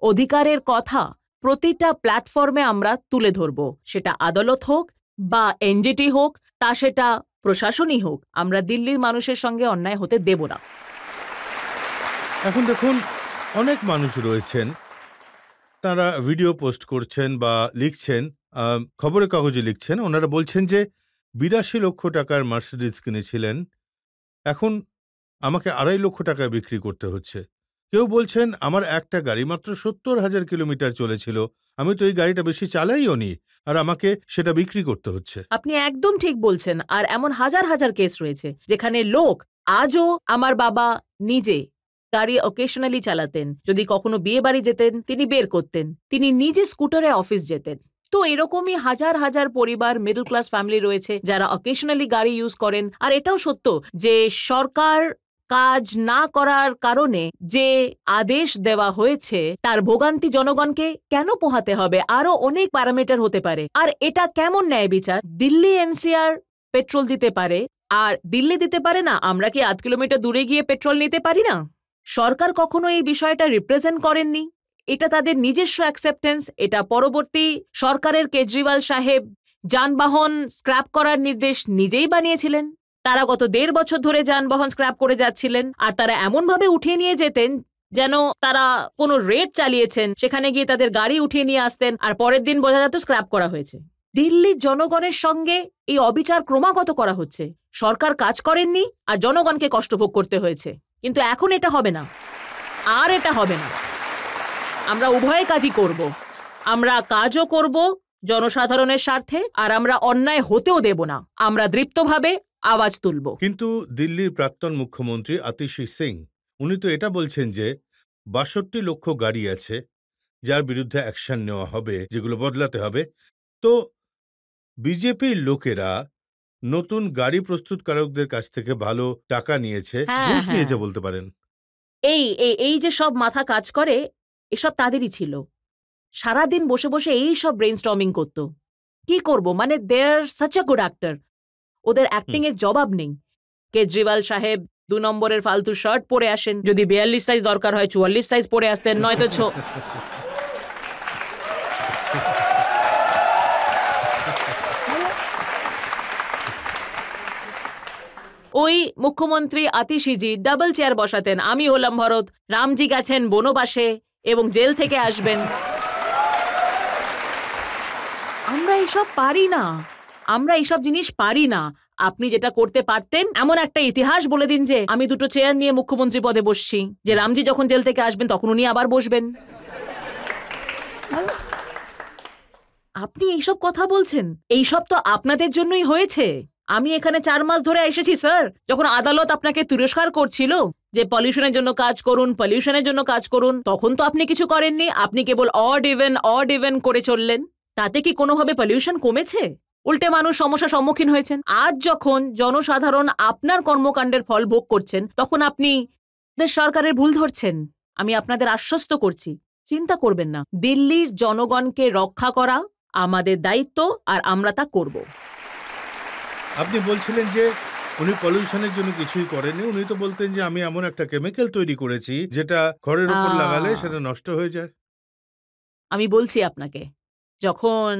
অধিকারের কথা প্রতিটা প্ল্যাটফর্মে আমরা তুলে ধরব। সেটা আদালত হোক বা এনজিটি হোক, তা সেটা প্রশাসনই হোক, আমরা দিল্লির মানুষের সঙ্গে অন্যায় হতে দেব না। এখন দেখুন, অনেক মানুষ রয়েছেন, তারা ভিডিও পোস্ট করছেন বা লিখছেন, খবরের কাগজে লিখছেন। ওনারা বলছেন যে 82 লক্ষ টাকার মার্সিডিজ কিনেছিলেন, এখন আমাকে 2.5 লক্ষ টাকায় বিক্রি করতে হচ্ছে। কেউ বলছেন আমার একটা গাড়ি মাত্র 70,000 কিলোমিটার চলেছিল, আমি তো এই গাড়িটা বেশি চালাইও নি, আর আমাকে সেটা বিক্রি করতে হচ্ছে। আপনি একদম ঠিক বলছেন। আর এমন হাজার হাজার কেস রয়েছে যেখানে লোক, আজও আমার বাবা নিজে গাড়ি অকেশনালি চালাতেন, যদি কখনো বিয়ে বাড়ি যেতেন তিনি বের করতেন, তিনি নিজে স্কুটারে অফিস যেতেন। তো এরকমই হাজার হাজার পরিবার, মিডল ক্লাস ফ্যামিলি রয়েছে যারা অকেশনালি গাড়ি ইউজ করেন। আর এটাও সত্য যে সরকার কাজ না করার কারণে যে আদেশ দেওয়া হয়েছে তার ভোগান্তি জনগণকে কেন পোহাতে হবে? আরো অনেক প্যারামিটার হতে পারে। আর এটা কেমন ন্যায় বিচার? দিল্লি এনসিআর পেট্রোল দিতে পারে আর দিল্লি দিতে পারে না? আমরা কি 8 কিলোমিটার দূরে গিয়ে পেট্রোল নিতে পারি না? সরকার কখনো এই বিষয়টা রিপ্রেজেন্ট করেননি। এটা তাদের নিজস্ব অ্যাকসেপ্টেন্স। এটা পরবর্তী সরকারের কেজরিওয়াল সাহেব যানবাহন স্ক্র্যাপ করার নির্দেশ নিজেই বানিয়েছিলেন। তারা গত 1.5 বছর ধরে যানবাহন স্ক্র্যাপ করে যাচ্ছিলেন, আর তারা এমনভাবে উঠিয়ে নিয়ে যেতেন যেন তারা কোনো রেড চালিয়েছেন। সেখানে গিয়ে তাদের গাড়ি উঠিয়ে নিয়ে আসতেন, আর পরের দিন বোঝা যেত স্ক্র্যাপ করা হয়েছে। দিল্লির জনগণের সঙ্গে এই অবিচার ক্রমাগত করা হচ্ছে। সরকার কাজ করেননি আর জনগণকে কষ্ট ভোগ করতে হয়েছে। কিন্তু এখন এটা হবে না, আর এটা হবে না। আমরা উভয় কাজই করব। আমরা কাজও করব জনসাধারণের স্বার্থে, আর আমরা অন্যায় হতেও দেব না। আমরা দৃপ্তভাবে আওয়াজ তুলব। কিন্তু দিল্লির প্রাক্তন মুখ্যমন্ত্রী আতিশী সিং, উনি তো এটা বলছেন যে 62 লক্ষ গাড়ি আছে যার বিরুদ্ধে অ্যাকশন নেওয়া হবে, যেগুলো বদলাতে হবে। তো বিজেপির লোকেরা নতুন গাড়ি প্রস্তুতকারকদের কাছ থেকে ভালো টাকা নিয়েছে, ঘুষ নিয়েছে বলতে পারেন। এই যে সব মাথা কাজ করে, এসব তাদেরই ছিল। সারাদিন বসে বসে এই সব ব্রেইনস্টর্মিং করতো। কি করব, মানে দে are such a good actor. ওদের অ্যাক্টিং এর জবাব নেই। কেজরিওয়াল সাহেব 2 নম্বরের ফালতু শার্ট পরে আসেন, যদি 42 সাইজ দরকার হয় 44 সাইজ পরে আসতেন, নয়তো ওই মুখ্যমন্ত্রী আতিশিজি ডাবল চেয়ার বসাতেন, আমি হলাম ভরত, রামজি গেছেন বনবাসে এবং জেল থেকে আসবেন। আমরা এইসব পারি না, আমরা এইসব জিনিস পারি না। আপনি যেটা করতে পারতেন, এমন একটা ইতিহাস বলে দিন যে আমি 2টো চেয়ার নিয়ে মুখ্যমন্ত্রী পদে বসছি, যে রামজি যখন জেল থেকে আসবেন তখন উনি আবার বসবেন। আপনি এইসব কথা বলছেন, এইসব তো আপনাদের জন্যই হয়েছে। আমি এখানে 4 মাস ধরে এসেছি স্যার, যখন আদালত আপনাকে তিরস্কার করছিল যে পলিউশনের জন্য কাজ করুন, পলিউশনের জন্য কাজ করুন, তখন তো আপনি কিছু করেননি, আপনি কেবল অড ইভেন করে চললেন। তাতে কি কোনোভাবে পলিউশন কমেছে? উল্টে মানুষ সমস্যার সম্মুখীন হয়েছেন। আজ যখন জনসাধারণ আপনার কর্মকাণ্ডের ফল ভোগ করছেন, তখন আপনি সরকারের ভুল ধরছেন। আমি আপনাদের আশ্বস্ত করছি, চিন্তা করবেন না, দিল্লির জনগণকে রক্ষা করা আমাদের দায়িত্ব, আর আমরা তা করব। আপনি বলছিলেন যে উনি পলিউশনের জন্য কিছুই করেননি, উনি তো বলতেন যে আমি এমন একটা কেমিক্যাল তৈরি করেছি যেটা ঘরের উপর লাগালে সেটা নষ্ট হয়ে যায়। আমি বলছি আপনাকে, যখন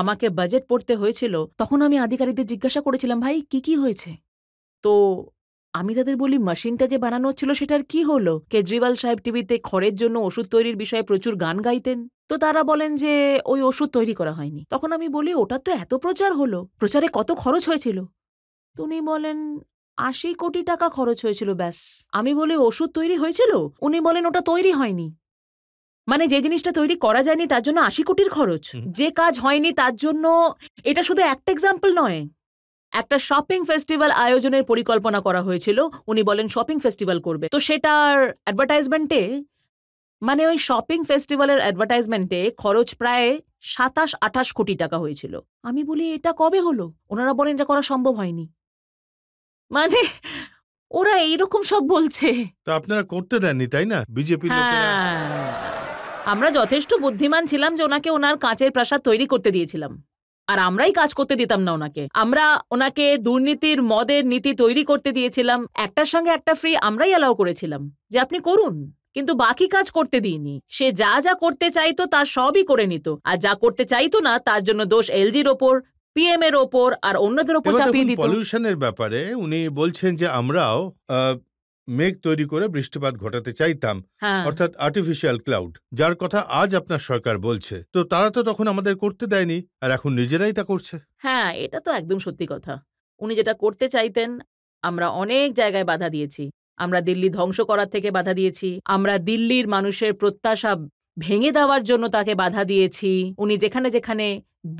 আমাকে বাজেট পড়তে হয়েছিল তখন আমি আধিকারিকদের জিজ্ঞাসা করেছিলাম, ভাই কি কি হয়েছে? তো আমি তাদের বলি, মেশিনটা যে বানানো হচ্ছিল সেটার কি হলো? কেজরিওয়াল সাহেব টিভিতে খড়ের জন্য ওষুধ তৈরির বিষয়ে প্রচুর গান গাইতেন, তো তারা বলেন যে ওই ওষুধ তৈরি করা হয়নি। তখন আমি বলি, ওটা তো এত প্রচার হলো, প্রচারে কত খরচ হয়েছিল? তো উনি বলেন 80 কোটি টাকা খরচ হয়েছিল ব্যাস। আমি বলি, ওষুধ তৈরি হয়েছিল? উনি বলেন ওটা তৈরি হয়নি। মানে যে জিনিসটা তৈরি করা যায়নি তার জন্য 80 কোটির খরচ, যে কাজ হয়নি তার জন্য। এটা শুধু একটা এক্সাম্পল নয়, একটা শপিং ফেস্টিভ্যাল আয়োজনের পরিকল্পনা করা হয়েছিল, উনি বলেন শপিং ফেস্টিভ্যাল করবে, তো সেটার অ্যাডভার্টাইজমেন্টে, মানে ওই শপিং ফেস্টিভ্যালের অ্যাডভার্টাইজমেন্টে খরচ প্রায় 27-28 কোটি টাকা হয়েছিল। আমি বলি, এটা কবে হলো? ওনারা বলেন এটা করা সম্ভব হয়নি। মানে ওরা এইরকম সব বলছে। তো আপনারা করতে দেননি, তাই না? বিজেপির লোকেরা। হ্যাঁ, আমরা যথেষ্ট বুদ্ধিমান ছিলাম যে ওনাকে ওনার কাঁচের প্রাসাদ তৈরি করতে দিয়েছিলাম, আর আমরাই কাজ করতে দিতাম না ওনাকে। আমরা ওনাকে দুর্নীতির মদের নীতি তৈরি করতে দিয়েছিলাম, একটার সঙ্গে একটা ফ্রি আমরাই অ্যালাউ করেছিলাম যে আপনি করুন, কিন্তু বাকি কাজ করতে দিইনি। সে যা যা করতে চাইতো তার সবই করে নিত, আর যা করতে চাইতো না তার জন্য দোষ এলজির ওপর, পিএম এর ওপর আর অন্যদের ওপর চাপিয়ে দিত। পলিউশনের ব্যাপারে উনি বলছেন যে আমরাও মেঘ তৈরি করে বৃষ্টিপাত ঘটাতে চাইতাম, হ্যাঁ, অর্থাৎ আর্টিফিশিয়াল ক্লাউড, যার কথা আজ আপনার সরকার বলছে। তো তারা তো তখন আমাদের করতে দেয়নি, আর এখন নিজেরাই তা করছে। হ্যাঁ, এটা তো একদম সত্যি কথা। উনি যেটা করতে চাইতেন, আমরা অনেক জায়গায় বাধা দিয়েছি। আমরা দিল্লি ধ্বংস করার থেকে বাধা দিয়েছি, আমরা দিল্লির মানুষের প্রত্যাশা ভেঙে দেওয়ার জন্য তাকে বাধা দিয়েছি। উনি যেখানে যেখানে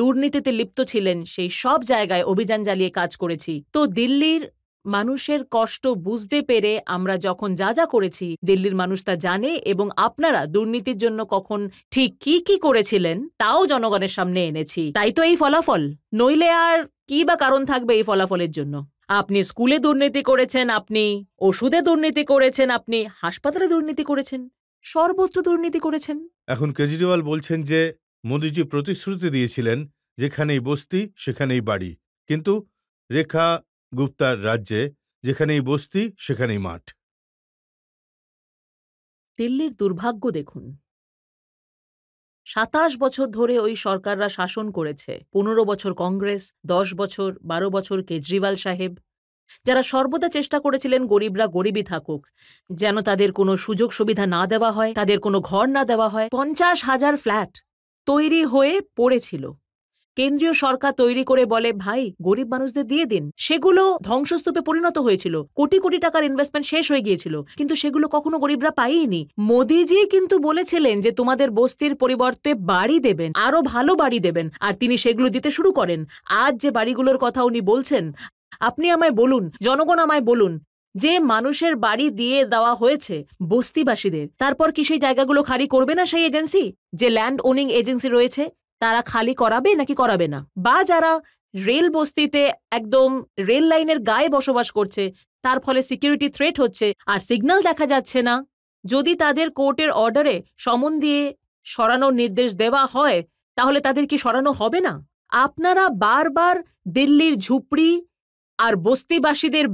দুর্নীতিতে লিপ্ত ছিলেন সেই সব জায়গায় অভিযান চালিয়ে কাজ করেছি। তো দিল্লির মানুষের কষ্ট বুঝতে পেরে আমরা যখন যা যা করেছি, দিল্লির মানুষ তা জানে, এবং আপনারা দুর্নীতির জন্য কখন ঠিক কি কি করেছিলেন তাও জনগণের সামনে এনেছি। তাই তো এই ফলাফল, নইলে আর কি বা কারণ থাকবে এই ফলাফলের জন্য? আপনি স্কুলে দুর্নীতি করেছেন, আপনি ওষুধে দুর্নীতি করেছেন, আপনি হাসপাতালে দুর্নীতি করেছেন, সর্বত্র দুর্নীতি করেছেন। এখন কেজরিওয়াল বলছেন যে মোদিজি প্রতিশ্রুতি দিয়েছিলেন যেখানেই বস্তি সেখানেই বাড়ি, কিন্তু রেখা গুপ্তার রাজ্যে যেখানেই বস্তি সেখানেই মাঠ। দিল্লির দুর্ভাগ্য দেখুন, 27 বছর ধরে ওই সরকাররা শাসন করেছে। 15 বছর কংগ্রেস, 10 বছর 12 বছর কেজরিওয়াল সাহেব, যারা সর্বদা চেষ্টা করেছিলেন গরিবরা গরিবই থাকুক, যেন তাদের কোনো সুযোগ সুবিধা না দেওয়া হয়, তাদের কোনো ঘর না দেওয়া হয়। 50,000 ফ্ল্যাট তৈরি হয়ে পড়েছিল, কেন্দ্রীয় সরকার তৈরি করে বলে ভাই গরিব মানুষদের দিয়ে দিন, সেগুলো ধ্বংসস্তূপে পরিণত হয়েছিল, কোটি কোটি টাকার ইনভেস্টমেন্ট শেষ হয়ে গিয়েছিল, কিন্তু সেগুলো কখনো গরিবরা পায়নি। মোদিজি কিন্তু বলেছিলেন যে তোমাদের বস্তির পরিবর্তে বাড়ি দেবেন, আরো ভালো বাড়ি দেবেন, আর তিনি সেগুলো দিতে শুরু করেন। আজ যে বাড়িগুলোর কথা উনি বলছেন, আপনি আমায় বলুন, জনগণ আমায় বলুন, যে মানুষের বাড়ি দিয়ে দেওয়া হয়েছে বস্তিবাসীদের, তারপর কি সেই জায়গাগুলো খালি করবে না সেই এজেন্সি? যে ল্যান্ড ওনিং এজেন্সি রয়েছে তারা খালি করাবে নাকি করাবে না? বা যারা রেল বস্তিতে একদম রেল লাইনের গায়ে বসবাস করছে, তার ফলে সিকিউরিটি থ্রেট হচ্ছে আর সিগন্যাল দেখা যাচ্ছে না, যদি তাদের কোর্টের অর্ডারে সমন দিয়ে সরানোর নির্দেশ দেওয়া হয়, তাহলে তাদের কি সরানো হবে না? আপনারা বারবার দিল্লির ঝুপড়ি আর বস্তিবাসীদের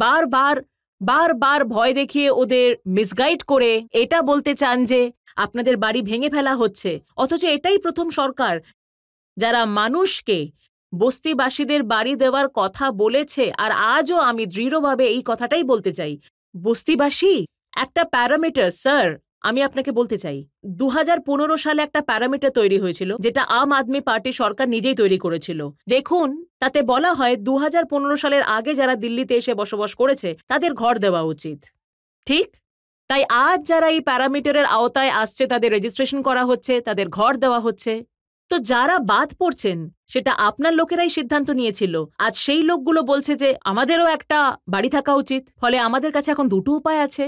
বারবার ভয় দেখিয়ে ওদের মিসগাইড করে এটা বলতে চান যে আপনাদের বাড়ি ভেঙে ফেলা হচ্ছে, অথচ এটাই প্রথম সরকার যারা মানুষকে বস্তিবাসীদের বাড়ি দেওয়ার কথা বলেছে, আর আজও আমি দৃঢ়ভাবে এই কথাটাই বলতে চাই। বস্তিবাসী একটা প্যারামিটার, স্যার, আমি আপনাকে বলতে চাই 2015 সালে একটা প্যারামিটার তৈরি হয়েছিল, যেটা আম আদমি পার্টি সরকার নিজেই তৈরি করেছিল। দেখুন, তাতে বলা হয় 2015 সালের আগে যারা দিল্লিতে এসে বসবাস করেছে তাদের ঘর দেওয়া উচিত। ঠিক তাই আজ যারা এই প্যারামিটারের আওতায় আসছে তাদের রেজিস্ট্রেশন করা হচ্ছে, তাদের ঘর দেওয়া হচ্ছে। তো যারা বাদ পড়ছেন সেটা আপনার লোকেরাই সিদ্ধান্ত নিয়েছিল। আজ সেই লোকগুলো বলছে যে আমাদেরও একটা বাড়ি থাকা উচিত। ফলে আমাদের কাছে এখন দুটো উপায় আছে।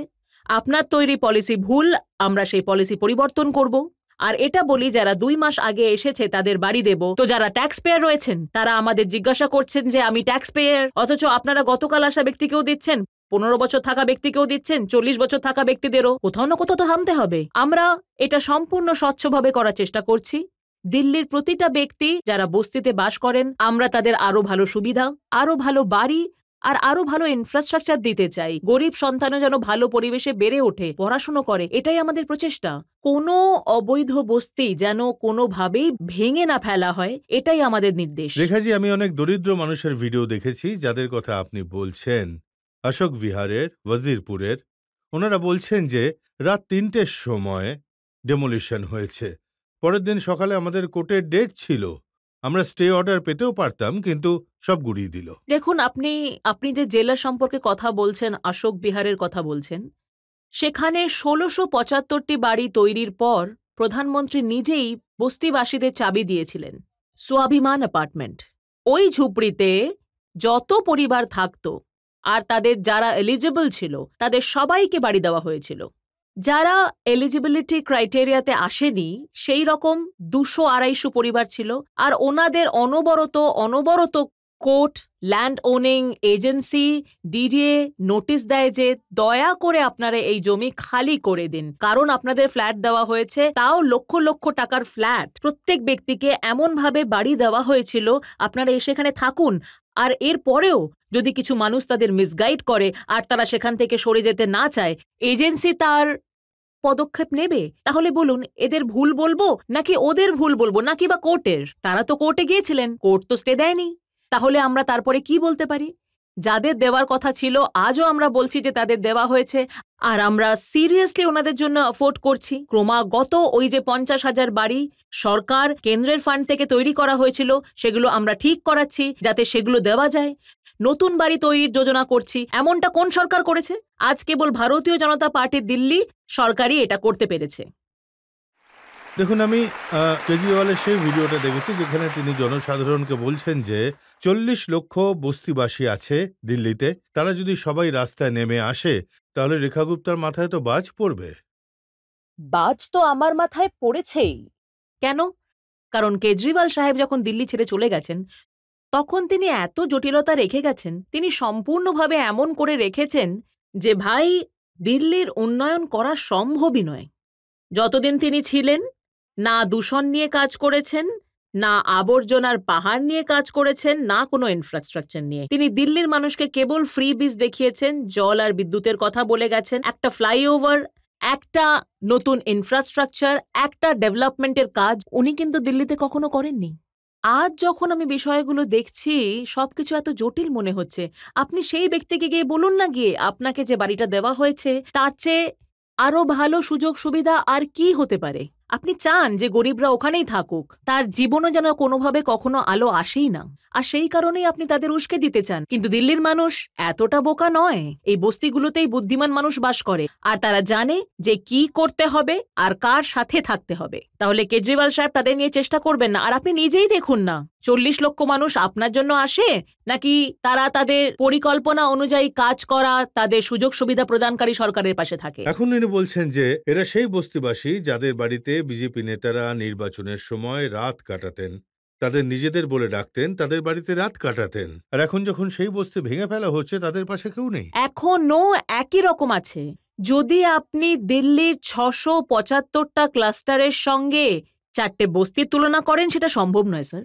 আপনার তৈরি পলিসি ভুল, আমরা সেই পলিসি পরিবর্তন করব। আর এটা বলি, যারা 2 মাস আগে এসেছে তাদের বাড়ি দেব। তো যারা ট্যাক্স পেয়ার রয়েছেন তারা আমাদের জিজ্ঞাসা করছেন যে আমি ট্যাক্স পেয়ার, অথচ আপনারা গতকাল আসা ব্যক্তিকেও দিচ্ছেন, 15 বছর থাকা ব্যক্তিকেও দিচ্ছেন, 40 বছর থাকা ব্যক্তিদেরও। কোথাও না কোথাও তো থামতে হবে। আমরা এটা সম্পূর্ণ স্বচ্ছভাবে করার চেষ্টা করছি। দিল্লির প্রতিটা ব্যক্তি যারা বস্তিতে বাস করেন, আমরা তাদের আরো ভালো সুবিধা, আরো ভালো বাড়ি আর আরো ভালো ইনফ্রাস্ট্রাকচার দিতে চাই। গরিব সন্তানও যেন ভালো পরিবেশে বেড়ে ওঠে, পড়াশুনো করে, এটাই আমাদের প্রচেষ্টা। কোনো অবৈধ বস্তি যেন কোনোভাবেই ভেঙে না ফেলা হয়, এটাই আমাদের নির্দেশ। রেখাজি, আমি অনেক দরিদ্র মানুষের ভিডিও দেখেছি যাদের কথা আপনি বলছেন, অশোক বিহারের, ওয়াজিরপুরের। ওনারা বলছেন যে রাত 3টের সময় ডেমোলিশন হয়েছে। পরের দিন সকালে আমাদের কোর্টের ডেট ছিল, আমরা স্টে অর্ডার পেতেও পারতাম, কিন্তু সব গুড়িয়ে দিল। দেখুন, আপনি যে জেলা সম্পর্কে কথা বলছেন, অশোক বিহারের কথা বলছেন, সেখানে 1675টি বাড়ি তৈরির পর প্রধানমন্ত্রী নিজেই বস্তিবাসীদের চাবি দিয়েছিলেন। স্বাভিমান অ্যাপার্টমেন্ট, ওই ঝুপড়িতে যত পরিবার থাকতো আর তাদের যারা এলিজিবল ছিল তাদের সবাইকে বাড়ি দেওয়া হয়েছিল। যারা এলিজিবিলিটি ক্রাইটেরিয়াতে আসেনি সেই রকম 200-250 পরিবার ছিল, আর ওনাদের অনবরত court, land owning agency, DDA notice দেয় যে দয়া করে আপনারা এই জমি খালি করে দিন, কারণ আপনাদের ফ্ল্যাট দেওয়া হয়েছে, তাও লক্ষ লক্ষ টাকার ফ্ল্যাট। প্রত্যেক ব্যক্তিকে এমনভাবে বাড়ি দেওয়া হয়েছিল, আপনারা এসে এখানে থাকুন। আর এর পরেও যদি কিছু মানুষ তাদের মিসগাইড করে আর তারা সেখান থেকে সরে যেতে না চায়, এজেন্সি তার পদক্ষেপ নেবে। তাহলে বলুন, এদের ভুল বলবো নাকি ওদের ভুল বলবো, নাকি বা কোর্টের? তারা তো কোর্টে গিয়েছিলেন, কোর্ট তো স্টে দেয়নি। তাহলে আমরা তারপরে কি বলতে পারি? যাদের দেওয়ার কথা ছিল আজও আমরা বলছি যে তাদের দেওয়া হয়েছে, আর আমরা সিরিয়াসলি ওনাদের জন্য অ্যাফোর্ড করছি। ক্রমাগত ওই যে 50,000 বাড়ি সরকার কেন্দ্রের ফান্ড থেকে তৈরি করা হয়েছিল, সেগুলো আমরা ঠিক করাচ্ছি যাতে সেগুলো দেওয়া যায়। নতুন বাড়ি তৈরির যোজনা করছি। এমনটা কোন সরকার করেছে? আজ কেবল ভারতীয় জনতা পার্টি দিল্লি সরকারই এটা করতে পেরেছে। দেখুন, আমি কেজরিওয়ালের সেই ভিডিওটা দেখেছি যেখানে তিনি জনসাধারণকে বলছেন যে 40 লক্ষ বস্তিবাসী আছে দিল্লিতে, তারা যদি সবাই রাস্তায় নেমে আসে তাহলে রেখা গুপ্তার মাথায় তো বাজ পড়বে। বাজ তো আমার মাথায় পড়েছেই। কেন? কারণ কেজরিওয়াল সাহেব যখন দিল্লি ছেড়ে চলে গেছেন তখন তিনি এত জটিলতা রেখে গেছেন, তিনি সম্পূর্ণভাবে এমন করে রেখেছেন যে ভাই, দিল্লির উন্নয়ন করা সম্ভবই নয়। যতদিন তিনি ছিলেন, না দূষণ নিয়ে কাজ করেছেন, না আবর্জনার পাহাড় নিয়ে কাজ করেছেন, না কোনো ইনফ্রাস্ট্রাকচার নিয়ে। তিনি দিল্লির মানুষকে কেবল ফ্রি বিজ দেখিয়েছেন, জল আর বিদ্যুতের কথা বলে গেছেন, একটা ফ্লাইওভার, একটা নতুন ইনফ্রাস্ট্রাকচার, একটা ডেভেলপমেন্টের কাজ উনি কিন্তু দিল্লিতে কখনো করেননি। আজ যখন আমি বিষয়গুলো দেখছি সবকিছু এত জটিল মনে হচ্ছে। আপনি সেই ব্যক্তিকে গিয়ে বলুন না, গিয়ে আপনাকে যে বাড়িটা দেওয়া হয়েছে তার চেয়ে আরো ভালো সুযোগ সুবিধা আর কি হতে পারে? আপনি চান যে গরিবরা ওখানেই থাকুক, তার জীবনও যেন কোনোভাবে কখনো আলো আসেই না, আর সেই কারণেই আপনি তাদের উস্কে দিতে চান। কিন্তু দিল্লির মানুষ এতটা বোকা নয়। এই বস্তিগুলোতেই বুদ্ধিমান মানুষ বাস করে, আর তারা জানে যে কি করতে হবে আর কার সাথে থাকতে হবে। তাহলে কেজরিওয়াল সাহেব তাদের নিয়ে চেষ্টা করবেন না। আর আপনি নিজেই দেখুন না, 40 লক্ষ মানুষ আপনার জন্য আসে, নাকি তারা তাদের পরিকল্পনা অনুযায়ী কাজ করা তাদের সুযোগ সুবিধা প্রদানকারী সরকারের পাশে থাকে? এখন তিনি বলছেন যে এরা সেই বস্তিবাসী যাদের বাড়িতে বিজেপি নেতারা নির্বাচনের সময় রাত কাটাতেন, তাদের নিজেদের বলে ডাকতেন, তাদের বাড়িতে রাত কাটাতেন। আর এখন যখন সেই বস্তি ভেঙে ফেলা হচ্ছে, তাদের পাশে কেউ নেই। এখনো একই রকম আছে। যদি আপনি দিল্লির 675টা ক্লাস্টারের সঙ্গে 4টে বস্তির তুলনা করেন, সেটা সম্ভব নয় স্যার।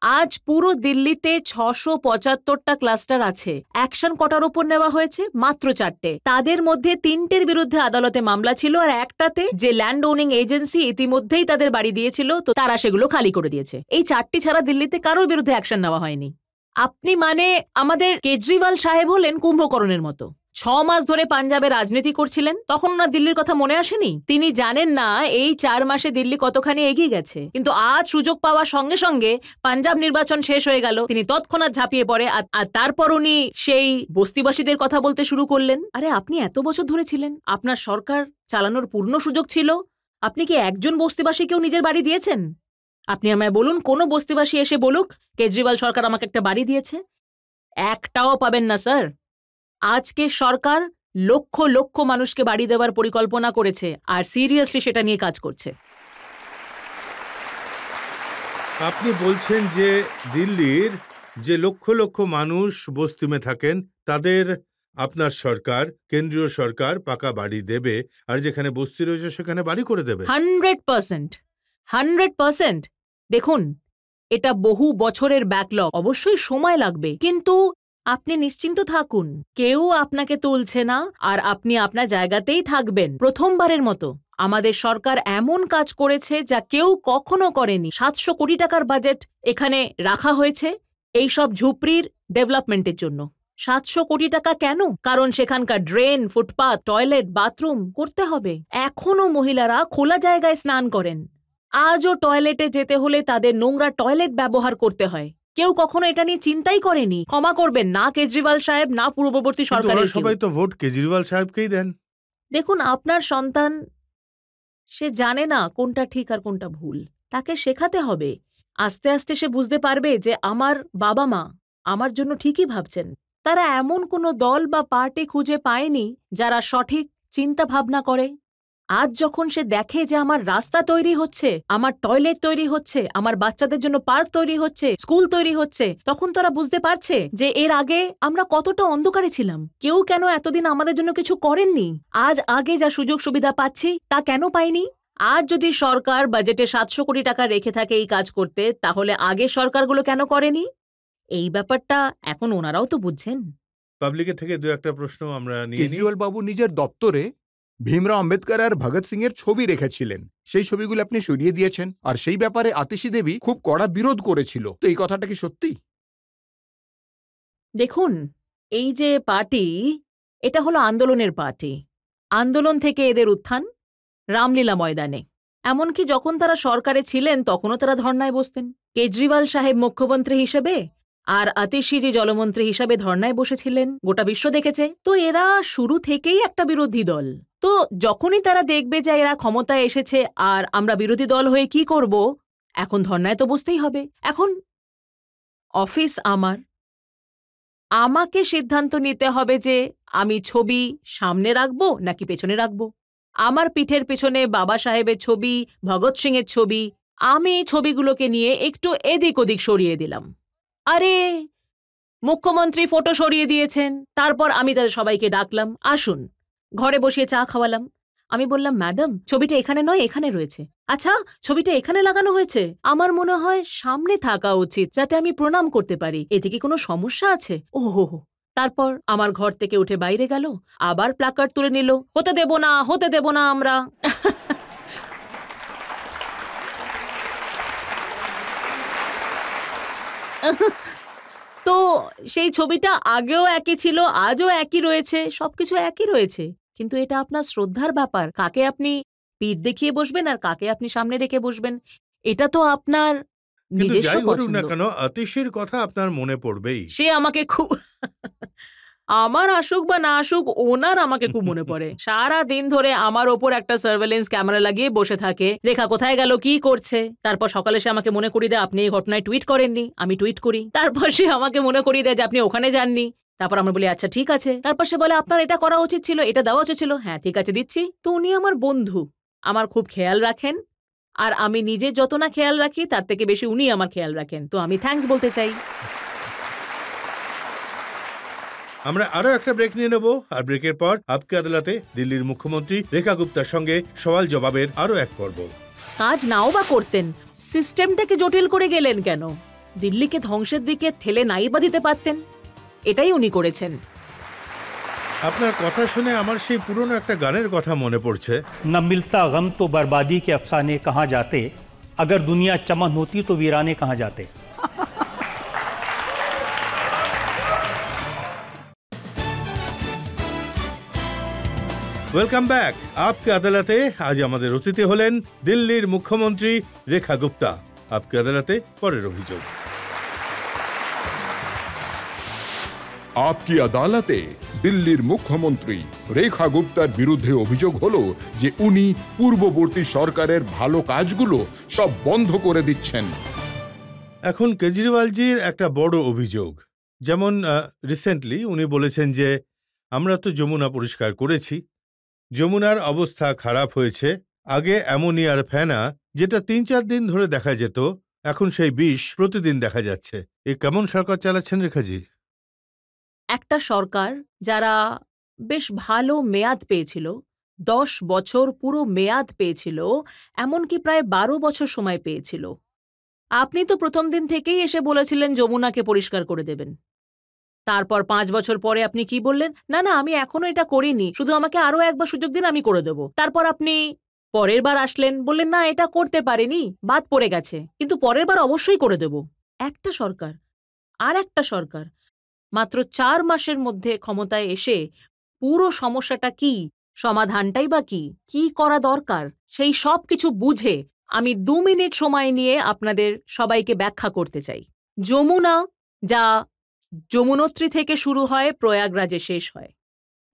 আজ পুরো দিল্লিতে 675টা ক্লাস্টার আছে। অ্যাকশন কটার উপর নেওয়া হয়েছে? মাত্র 4টে। তাদের মধ্যে 3টের বিরুদ্ধে আদালতে মামলা ছিল, আর একটাতে যে ল্যান্ড ওনিং এজেন্সি ইতিমধ্যেই তাদের বাড়ি দিয়েছিল, তো তারা সেগুলো খালি করে দিয়েছে। এই 4টি ছাড়া দিল্লিতে কারোর বিরুদ্ধে অ্যাকশন নেওয়া হয়নি। আপনি মানে আমাদের কেজরিওয়াল সাহেব হলেন কুম্ভকর্ণের মতো। 6 মাস ধরে পাঞ্জাবে রাজনীতি করছিলেন, তখন ওনার দিল্লির কথা মনে আসেনি? তিনি জানেন না এই 4 মাসে দিল্লি কতখানি এগিয়ে গেছে। কিন্তু আজ সুযোগ পাওয়ার সঙ্গে সঙ্গে পাঞ্জাব নির্বাচন শেষ হয়ে গেল, তিনি তৎক্ষণাৎ ঝাঁপিয়ে পড়ে, আর তারপর উনি সেই বস্তিবাসীদের কথা বলতে শুরু করলেন। আরে আপনি এত বছর ধরে ছিলেন, আপনার সরকার চালানোর পূর্ণ সুযোগ ছিল। আপনি কি একজন বস্তিবাসীকেও নিজের বাড়ি দিয়েছেন? আপনি আমায় বলুন, কোনো বস্তিবাসী এসে বলুক কেজরিওয়াল সরকার আমাকে একটা বাড়ি দিয়েছে? একটাও পাবেন না স্যার। আজকে সরকার লক্ষ লক্ষ মানুষকে বাড়ি দেওয়ার পরিকল্পনা করেছে, আর সিরিয়াসলি সেটা নিয়ে কাজ করছে। আপনি বলছেন যে দিল্লির যে লক্ষ লক্ষ মানুষ বস্তিমে থাকেন তাদের আপনার সরকার, কেন্দ্রীয় সরকার পাকা বাড়ি দেবে, আর যেখানে বস্তি রয়েছে সেখানে বাড়ি করে দেবে। 100%। দেখুন, এটা বহু বছরের ব্যাকলগ, অবশ্যই সময় লাগবে, কিন্তু আপনি নিশ্চিন্ত থাকুন, কেউ আপনাকে তুলছে না, আর আপনি আপনার জায়গাতেই থাকবেন প্রথমবারের মতো। আমাদের সরকার এমন কাজ করেছে যা কেউ কখনো করেনি। 700 কোটি টাকার বাজেট এখানে রাখা হয়েছে এই সব ঝুপড়ির ডেভেলপমেন্টের জন্য। 700 কোটি টাকা কেন? কারণ সেখানকার ড্রেন, ফুটপাথ, টয়লেট, বাথরুম করতে হবে। এখনো মহিলারা খোলা জায়গায় স্নান করেন, আজও টয়লেটে যেতে হলে তাদের নোংরা টয়লেট ব্যবহার করতে হয়। কেউ কখনো এটা নিয়ে চিন্তাই করেনি। ক্ষমা করবেন, না কেজরিওয়াল সাহেব, না পূর্ববর্তী সরকারের কেউ। সবাই তো ভোট কেজরিওয়াল সাহেবকেই দেন। দেখুন, আপনার সন্তান সে জানে না কোনটা ঠিক আর কোনটা ভুল, তাকে শেখাতে হবে। আস্তে আস্তে সে বুঝতে পারবে যে আমার বাবা মা আমার জন্য ঠিকই ভাবছেন। তারা এমন কোনো দল বা পার্টি খুঁজে পায়নি যারা সঠিক চিন্তা ভাবনা করে। আজ যখন সে দেখে যে আমার রাস্তা তৈরি হচ্ছে, আমার টয়লেট তৈরি হচ্ছে, আমার বাচ্চাদের জন্য পার্ক তৈরি হচ্ছে, স্কুল তৈরি হচ্ছে, তখন তারা বুঝতে পারছে যে এর আগে আমরা কতটা অন্ধকারে ছিলাম। কেউ কেন এতদিন আমাদের জন্য কিছু করেননি? আজ আগে যা সুযোগ সুবিধা পাচ্ছি তা কেন পাইনি? আজ যদি সরকার বাজেটে 700 কোটি টাকা রেখে থাকে এই কাজ করতে, তাহলে আগের সরকারগুলো কেন করেনি? এই ব্যাপারটা এখন ওনারাও তো বুঝছেন। পাবলিকের থেকে দু একটা প্রশ্ন আমরা নিয়ে নিই। কেজরিওয়াল বাবু নিজের দপ্তরে ভীমরাও আম্বেদকর আর ভগৎ সিং এর ছবি রেখেছিলেন, সেই ছবিগুলো আপনি সরিয়ে দিয়েছেন, আর সেই ব্যাপারে আতিশী দেবী খুব কড়া বিরোধ করেছিল। তো এই কথাটা কি সত্যি? দেখুন, এই যে পার্টি, এটা হলো আন্দোলনের পার্টি। আন্দোলন থেকে এদের উত্থান রামলীলা ময়দানে। এমনকি যখন তারা সরকারে ছিলেন তখনও তারা ধর্নায় বসতেন। কেজরিওয়াল সাহেব মুখ্যমন্ত্রী হিসেবে আর আতিশীজি জলমন্ত্রী হিসাবে ধর্নায় বসেছিলেন, গোটা বিশ্ব দেখেছে। তো এরা শুরু থেকেই একটা বিরোধী দল। তো যখনই তারা দেখবে যে এরা ক্ষমতায় এসেছে আর আমরা বিরোধী দল হয়ে কি করব, এখন ধর্নায় তো বসতেই হবে। এখন অফিস আমাকে সিদ্ধান্ত নিতে হবে যে আমি ছবি সামনে রাখবো নাকি পেছনে রাখবো। আমার পিঠের পেছনে বাবা সাহেবের ছবি, ভগৎ সিং এর ছবি, আমি এই ছবিগুলোকে নিয়ে একটু এদিক ওদিক সরিয়ে দিলাম। আরে মুখ্যমন্ত্রী ফটো সরিয়ে দিয়েছেন, তারপর আমি তাদের সবাইকে ডাকলাম, আসুন, ঘরে বসিয়ে চা খাওয়ালাম। আমি বললাম, ম্যাডাম ছবিটা এখানে নয়, এখানে রয়েছে। আচ্ছা, ছবিটা এখানে লাগানো হয়েছে, আমার মনে হয় সামনে থাকা উচিত যাতে আমি প্রণাম করতে পারি। এতে কি কোনো সমস্যা আছে? ওহো, তারপর আমার ঘর থেকে উঠে বাইরে গেল, আবার প্ল্যাকার্ড তুলে নিল, হতে দেব না, হতে দেব না আমরা। তো সেই ছবিটা আগেও একই ছিল, আজও একই রয়েছে, সবকিছু একই রয়েছে। কিন্তু এটা আপনার শ্রদ্ধার ব্যাপার, কাকে আপনি পিঠ দেখিয়ে বসবেন আর কাকে আপনি সামনে রেখে বসবেন, এটা তো আপনার নিজস্ব পছন্দ। না কেন আতিশীর কথা আপনার মনে পড়বেই। সে আমাকে খুব আমার আসুক বা না আসুক, ওনার আমাকে খুব মনে পড়ে। সারা দিন ধরে আমার ওপর একটা সার্ভেলেন্স ক্যামেরা লাগিয়ে বসে থাকে, রেখা কোথায় গেল, কি করছে। তারপর সকালে সে আমাকে মনে করিয়ে দেয় আপনি এই ঘটনায় টুইট করেননি, আমি টুইট করি। তারপর সে আমাকে মনে করিয়ে দেয় যে আপনি ওখানে যাননি। তারপর আমরা বলি আচ্ছা ঠিক আছে। তারপর সে বলে আপনার এটা করা উচিত ছিল, এটা দেওয়া উচিত ছিল। হ্যাঁ ঠিক আছে দিচ্ছি। তো উনি আমার বন্ধু, আমার খুব খেয়াল রাখেন, আর আমি নিজে যত না খেয়াল রাখি তার থেকে বেশি উনি আমার খেয়াল রাখেন। তো আমি থ্যাঙ্কস বলতে চাই। আমরা আরো একটা ব্রেক নিয়ে নেব, আর ব্রেকের পর আপকে আদালতে দিল্লির মুখ্যমন্ত্রী রেখা গুপ্তার সঙ্গে সওয়াল জবাবের আরো এক পর্ব। কাজ নাও বা করতেন, সিস্টেমটাকে জটিল করে গেলেন কেন? দিল্লিকে ধ্বংসের দিকে ঠেলে নাই বা দিতে পারতেন। এটাই উনি করেছেন। আপনার কথা শুনে আমার সেই পুরনো একটা গানের কথা মনে পড়ছে। न मिलता गम तो बर्बादी के अफसाने कहाँ जाते, अगर दुनिया चमन होती तो वीराने कहाँ जाते। Welcome back. আপকে আদালতে আজ আমাদের অতিথি হলেন দিল্লির মুখ্যমন্ত্রী রেখা গুপ্তা। আপকে আদালতে পরের অভিযোগ। আপকি আদালতে দিল্লির মুখ্যমন্ত্রী রেখা গুপ্তার বিরুদ্ধে অভিযোগ হলো যে উনি পূর্ববর্তী সরকারের ভালো কাজগুলো সব বন্ধ করে দিচ্ছেন। এখন কেজরিওয়ালজির একটা বড় অভিযোগ, যেমন রিসেন্টলি উনি বলেছেন যে আমরা তো যমুনা পরিষ্কার করেছি, যমুনার অবস্থা খারাপ হয়েছে। আগে অ্যামোনিয়ার ফেনা যেটা ৩-৪ দিন ধরে দেখা যেত, এখন সেই বিষ প্রতিদিন দেখা যাচ্ছে। এ কেমন সরকার চালাচ্ছেন রেখাজি? একটা সরকার যারা বেশ ভালো মেয়াদ পেয়েছিল, 10 বছর পুরো মেয়াদ পেয়েছিল, এমনকি প্রায় 12 বছর সময় পেয়েছিল। আপনি তো প্রথম দিন থেকেই এসে বলেছিলেন যমুনাকে পরিষ্কার করে দেবেন। তারপর 5 বছর পরে আপনি কি বললেন? না না, আমি এখনো এটা করিনি, শুধু আমাকে আরো একবার সুযোগ দিন, আমি করে দেব। তারপর আপনি পরের বার আসলেন, বললেন না এটা করতে পারেনি, বাদ পড়ে গেছে, কিন্তু পরের বার অবশ্যই করে দেব। একটা সরকার আর একটা সরকার মাত্র 4 মাসের মধ্যে ক্ষমতায় এসে পুরো সমস্যাটা কি, সমাধানটাই বা কি করা দরকার, সেই সব কিছু বুঝে আমি 2 মিনিট সময় নিয়ে আপনাদের সবাইকে ব্যাখ্যা করতে চাই। যমুনা, যা যমুনোত্রী থেকে শুরু হয় প্রয়াগরাজে শেষ হয়,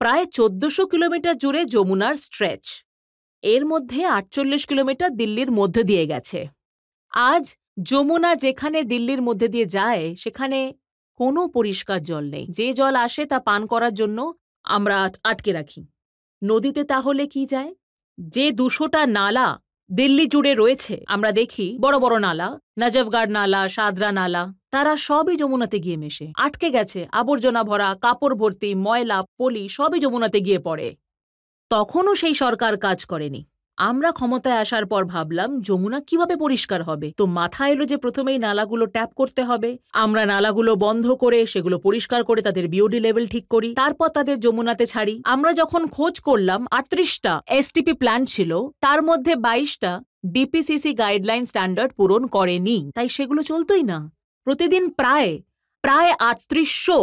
প্রায় 1400 কিলোমিটার জুড়ে যমুনার স্ট্রেচ। এর মধ্যে 48 কিলোমিটার দিল্লির মধ্যে দিয়ে গেছে। আজ যমুনা যেখানে দিল্লির মধ্যে দিয়ে যায় সেখানে কোনো পরিষ্কার জল নেই। যে জল আসে তা পান করার জন্য আমরা আটকে রাখি। নদীতে তাহলে কি যায়? যে 200টা নালা দিল্লি জুড়ে রয়েছে, আমরা দেখি বড় বড় নালা, নজফগড় নালা, সাদরা নালা, তারা সবই যমুনাতে গিয়ে মেশে, আটকে গেছে, আবর্জনা ভরা, কাপড় ভর্তি, ময়লা, পলি সবই যমুনাতে গিয়ে পড়ে। তখনও সেই সরকার কাজ করেনি। আমরা ক্ষমতায় আসার পর ভাবলাম যমুনা কিভাবে পরিষ্কার হবে, তো মাথায় এলো যে প্রথমেই নালাগুলো ট্যাপ করতে হবে। আমরা নালাগুলো বন্ধ করে সেগুলো পরিষ্কার করে তাদের বিওডি লেভেল ঠিক করি, তারপর তাদের যমুনাতে ছাড়ি। আমরা যখন খোঁজ করলাম 38টা এসটিপি প্ল্যান্ট ছিল, তার মধ্যে 22টা ডিপিসিসি গাইডলাইন স্ট্যান্ডার্ড পূরণ করেনি, তাই সেগুলো চলতোই না। প্রতিদিন প্রায় 3800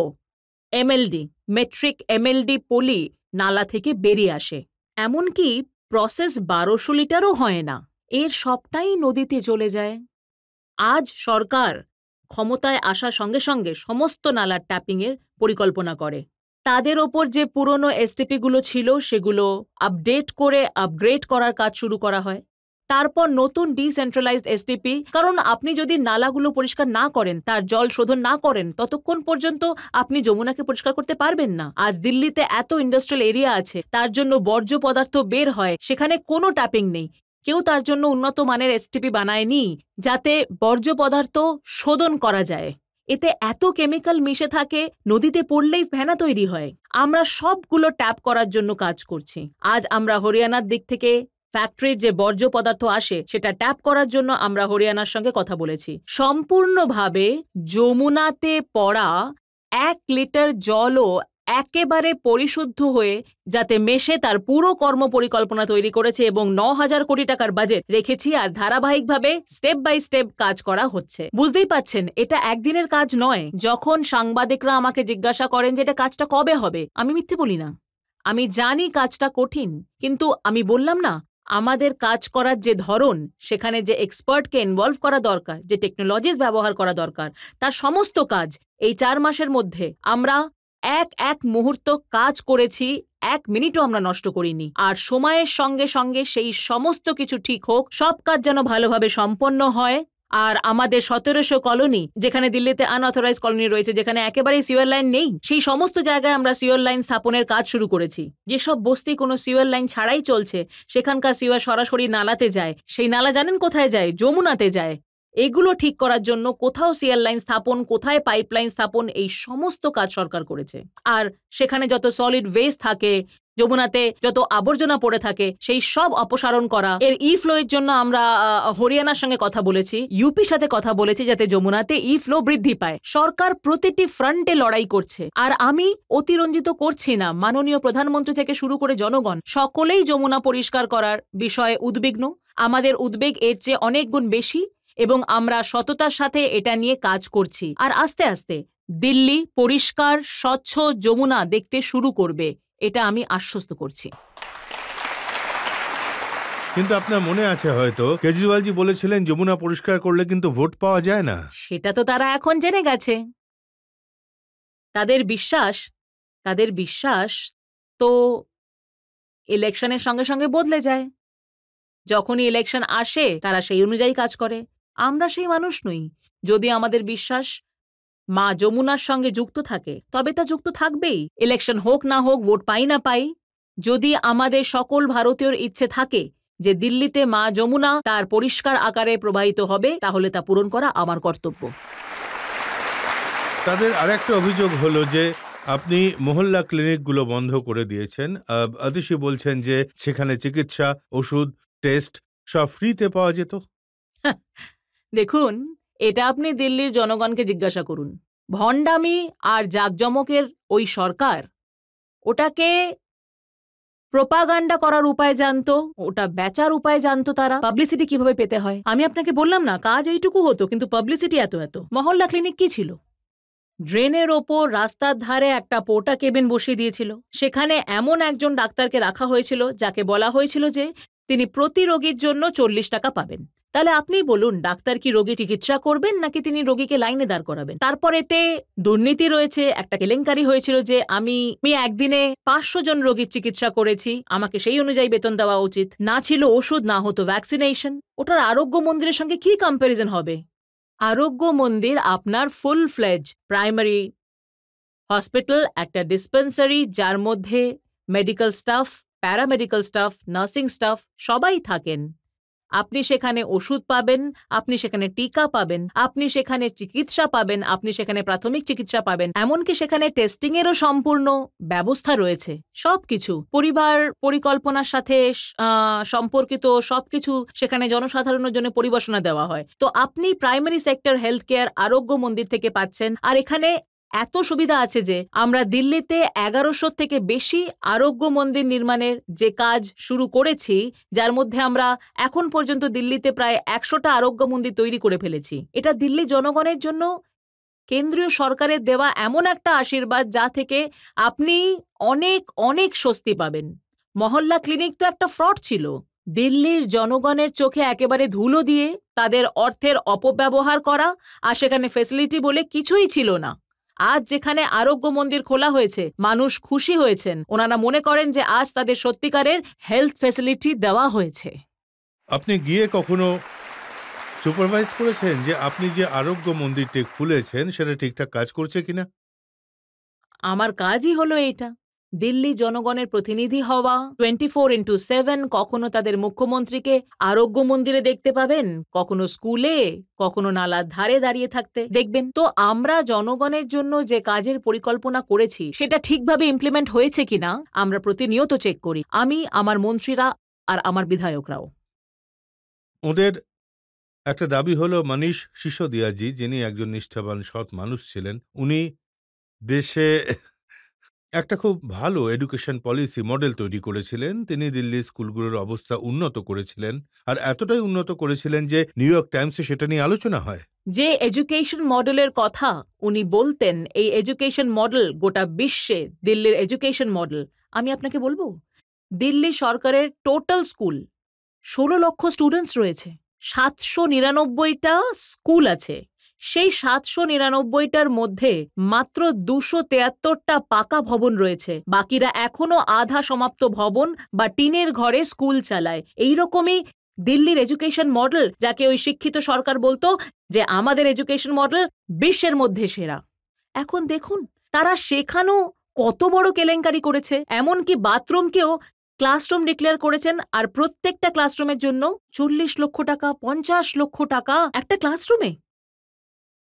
এমএলডি, মেট্রিক এমএলডি পলি নালা থেকে বেরিয়ে আসে। এমনকি প্রসেস 1200 লিটারও হয় না, এর সবটাই নদীতে চলে যায়। আজ সরকার ক্ষমতায় আসার সঙ্গে সঙ্গে সমস্ত নালার ট্যাপিংয়ের পরিকল্পনা করে। তাদের ওপর যে পুরনো এসটিপিগুলো ছিল সেগুলো আপডেট করে আপগ্রেড করার কাজ শুরু করা হয়। তারপর নতুন ডিসেন্ট্রালাইজড এসটিপি, কারণ আপনি যদি নালাগুলো পরিষ্কার না করেন, তার জল শোধন না করেন, ততক্ষণ পর্যন্ত আপনি যমুনাকে পরিষ্কার করতে পারবেন না। আজ দিল্লিতে এত ইন্ডাস্ট্রিয়াল এরিয়া আছে, তার জন্য বর্জ্য পদার্থ বের হয়, সেখানে কোনো ট্যাপিং নেই। কেউ তার জন্য উন্নত মানের এসটিপি বানায়নি যাতে বর্জ্য পদার্থ শোধন করা যায়। এতে এত কেমিক্যাল মিশে থাকে, নদীতে পড়লেই ফেনা তৈরি হয়। আমরা সবগুলো ট্যাপ করার জন্য কাজ করছি। আজ আমরা হরিয়ানার দিক থেকে ফ্যাক্টরির যে বর্জ্য পদার্থ আসে সেটা ট্যাপ করার জন্য আমরা হরিয়ানার সঙ্গে কথা বলেছি। সম্পূর্ণভাবে যমুনাতে পড়া 1 লিটার জলও একেবারে পরিশুদ্ধ হয়ে যাতে মেশে তার পুরো কর্ম পরিকল্পনা তৈরি করেছে এবং 9000 কোটি টাকার বাজেট রেখেছি, আর ধারাবাহিকভাবে স্টেপ বাই স্টেপ কাজ করা হচ্ছে। বুঝতেই পাচ্ছেন এটা একদিনের কাজ নয়। যখন সাংবাদিকরা আমাকে জিজ্ঞাসা করেন যে এটা কাজটা কবে হবে, আমি মিথ্যে বলি না। আমি জানি কাজটা কঠিন, কিন্তু আমি বললাম না, আমাদের কাজ করার যে ধরন, সেখানে যে এক্সপার্টকে ইনভলভ করা দরকার, যে টেকনোলজিস ব্যবহার করা দরকার, তার সমস্ত কাজ এই 4 মাসের মধ্যে আমরা এক মুহূর্ত কাজ করেছি, 1 মিনিটও আমরা নষ্ট করিনি। আর সময়ের সঙ্গে সঙ্গে সেই সমস্ত কিছু ঠিক হোক, সব কাজ যেন ভালোভাবে সম্পন্ন হয়। আর আমাদের 1700 কলোনি, যেখানে দিল্লিতে আনঅথরাইজ কলোনি রয়েছে, যেখানে একেবারেই সিওয়ার লাইন নেই, সেই সমস্ত জায়গায় আমরা সিওয়ার লাইন স্থাপনের কাজ শুরু করেছি। যেসব বস্তি কোনো সিওয়ার লাইন ছাড়াই চলছে, সেখানকার সিওয়ার সরাসরি নালাতে যায়। সেই নালা জানেন কোথায় যায়? যমুনাতে যায়। এগুলো ঠিক করার জন্য কোথাও সিওয়ার লাইন স্থাপন, কোথায় পাইপলাইন স্থাপন, এই সমস্ত কাজ সরকার করেছে। আর সেখানে যত সলিড ওয়েস্ট থাকে, যমুনাতে যত আবর্জনা পড়ে থাকে সেই সব অপসারণ করা। এর ফ্লো এর জন্য আমরা হরিয়ানার সঙ্গে কথা বলেছি, ইউপির সাথে কথা বলেছি, যাতে যমুনাতে ফ্লো বৃদ্ধি পায়। সরকার প্রতিটি ফ্রন্টে লড়াই করছে, আর আমি অতিরঞ্জিত করছি না। মাননীয় প্রধানমন্ত্রী থেকে শুরু করে জনগণ সকলেই যমুনা পরিষ্কার করার বিষয়ে উদ্বিগ্ন। আমাদের উদ্বেগ এর চেয়ে অনেক গুণ বেশি, এবং আমরা সততার সাথে এটা নিয়ে কাজ করছি। আর আস্তে আস্তে দিল্লি পরিষ্কার স্বচ্ছ যমুনা দেখতে শুরু করবে, এটা আমি আশ্বস্ত করছি। কিন্তু আপনার মনে আছে হয়তো কেজরিওয়ালজি বলেছিলেন যমুনা পরিষ্কার করলে কিন্তু ভোট পাওয়া যায় না। সেটা তো তারা এখন জেনে গেছে। তাদের বিশ্বাস তো ইলেকশনের সঙ্গে সঙ্গে বদলে যায়। যখনই ইলেকশন আসে তারা সেই অনুযায়ী কাজ করে। আমরা সেই মানুষ নই। যদি আমাদের বিশ্বাস মা যমুনার সঙ্গে যুক্ত থাকে তবে তা যুক্ত থাকবেই, ইলেকশন হোক না হোক, ভোট পাই না পাই। যদি আমাদের সকল ভারতীয়র ইচ্ছে থাকে যে দিল্লিতে মা যমুনা তার পরিষ্কার আকারে প্রবাহিত হবে, তাহলে তা পূরণ করা আমার কর্তব্য। তাদের আরেকটা অভিযোগ হলো যে আপনি মহল্লা ক্লিনিকগুলো বন্ধ করে দিয়েছেন। আদিশি বলছেন যে সেখানে চিকিৎসা, ওষুধ, টেস্ট সব ফ্রিতে পাওয়া যেত। দেখুন, এটা আপনি দিল্লির জনগণকে জিজ্ঞাসা করুন। ভণ্ডামি আর জাকজমকের ওই সরকার ওটাকে প্রোপাগান্ডা করার উপায় জানতো, ওটা বেচার উপায় জানতো। তারা পাবলিসিটি কিভাবে পেতে হয়। আমি আপনাকে বললাম না, কাজ এইটুকু হতো, কিন্তু পাবলিসিটি এত এত। মহল্লা ক্লিনিক কি ছিল? ড্রেনের ওপর রাস্তার ধারে একটা পোর্টা কেবিন বসিয়ে দিয়েছিল। সেখানে এমন একজন ডাক্তারকে রাখা হয়েছিল যাকে বলা হয়েছিল যে তিনি প্রতি রোগীর জন্য 40 টাকা পাবেন। তাহলে আপনি বলুন, ডাক্তার কি রোগী চিকিৎসা করবেন নাকি তিনি রোগীকে লাইনে দাঁড় করাবেন? তারপর এতে দুর্নীতি রয়েছে। একটা কেলেঙ্কারি হয়েছিল যে আমি একদিনে 500 জন রোগীর চিকিৎসা করেছি, আমাকে সেই অনুযায়ী বেতন দেওয়া উচিত। না ছিল ওষুধ, না হতো ভ্যাকসিনেশন। ওটার আরোগ্য মন্দিরের সঙ্গে কি কম্প্যারিজন হবে? আরোগ্য মন্দির আপনার ফুল ফ্লেজ প্রাইমারি হসপিটাল, একটা ডিসপেন্সারি যার মধ্যে medical staff, paramedical staff, nursing staff সবাই থাকেন। আপনি সেখানে ওষুধ পাবেন, আপনি সেখানে টিকা পাবেন, আপনি সেখানে চিকিৎসা পাবেন, আপনি সেখানে প্রাথমিক চিকিৎসা পাবেন, এমনকি সেখানে টেস্টিংয়েরও সম্পূর্ণ ব্যবস্থা রয়েছে। সবকিছু পরিবার পরিকল্পনার সাথে সম্পর্কিত সবকিছু সেখানে জনসাধারণের জন্য পরিবেশনা দেওয়া হয়। তো আপনি প্রাইমারি সেক্টর হেলথ কেয়ার আরোগ্য মন্দির থেকে পাচ্ছেন। আর এখানে এত সুবিধা আছে যে আমরা দিল্লিতে 1100 থেকে বেশি আরোগ্য মন্দির নির্মাণের যে কাজ শুরু করেছি, যার মধ্যে আমরা এখন পর্যন্ত দিল্লিতে প্রায় 100টা আরোগ্য মন্দির তৈরি করে ফেলেছি। এটা দিল্লি জনগণের জন্য কেন্দ্রীয় সরকারের দেওয়া এমন একটা আশীর্বাদ যা থেকে আপনি অনেক অনেক স্বস্তি পাবেন। মহল্লা ক্লিনিক তো একটা ফ্রড ছিল। দিল্লির জনগণের চোখে একেবারে ধুলো দিয়ে তাদের অর্থের অপব্যবহার করা, আর সেখানে ফেসিলিটি বলে কিছুই ছিল না। আজ যেখানে আরোগ্য মন্দির খোলা হয়েছে, মানুষ খুশি হয়েছেন। ওনারা মনে করেন যে আজ তাদের সত্যিকারের হেলথ ফেসিলিটি দেওয়া হয়েছে। আপনি গিয়ে কখনো সুপারভাইজ করেছেন যে আপনি যে আরোগ্য মন্দিরটি খুলেছেন সেটা ঠিকঠাক কাজ করছে কিনা? আমার কাজই হলো এটা, দিল্লি জনগণের প্রতিনিধি হওয়া। 24x7 কখনো তাদের মুখ্যমন্ত্রীকে আরোগ্য মন্দিরে দেখতে পাবেন, কখনো স্কুলে, কখনো নালার ধারে দাঁড়িয়ে থাকতে দেখবেন। তো আমরা জনগণের জন্য যে কাজের পরিকল্পনা করেছি সেটা ঠিকভাবে ইমপ্লিমেন্ট হয়েছে কিনা আমরা প্রতিনিয়ত চেক করি, আমি, আমার মন্ত্রীরা আর আমার বিধায়করাও। ওদের একটা দাবি হলো মনীষ সিসোদিয়াজি, যিনি একজন নিষ্ঠাবান সৎ মানুষ ছিলেন, উনি দেশে একটা খুব ভালো এডুকেশন পলিসি মডেল তৈরি করেছিলেন। তিনি দিল্লির স্কুলগুলোর অবস্থা উন্নত করেছিলেন, আর এতটাই উন্নত করেছিলেন যে নিউ ইয়র্ক টাইমসে সেটা নিয়ে আলোচনা হয়। যে এডুকেশন মডেলের কথা উনি বলতেন, এই এডুকেশন মডেল গোটা বিশ্বে দিল্লির এডুকেশন মডেল। আমি আপনাকে বলবো, দিল্লি সরকারের টোটাল স্কুল 16 লক্ষ স্টুডেন্টস রয়েছে, 799টা স্কুল আছে। সেই 799টার মধ্যে মাত্র 273টা পাকা ভবন রয়েছে, বাকিরা এখনো আধা সমাপ্ত ভবন বা টিনের ঘরে স্কুল চালায়। এইরকমই দিল্লির এডুকেশন মডেল, যাকে ওই শিক্ষিত সরকার বলতো যে আমাদের এডুকেশন মডেল বিশ্বের মধ্যে সেরা। এখন দেখুন তারা সেখানেও কত বড় কেলেঙ্কারি করেছে, এমনকি বাথরুমকেও ক্লাসরুম ডিক্লেয়ার করেছেন, আর প্রত্যেকটা ক্লাসরুমের জন্য 40 লক্ষ টাকা, 50 লক্ষ টাকা একটা ক্লাসরুমে।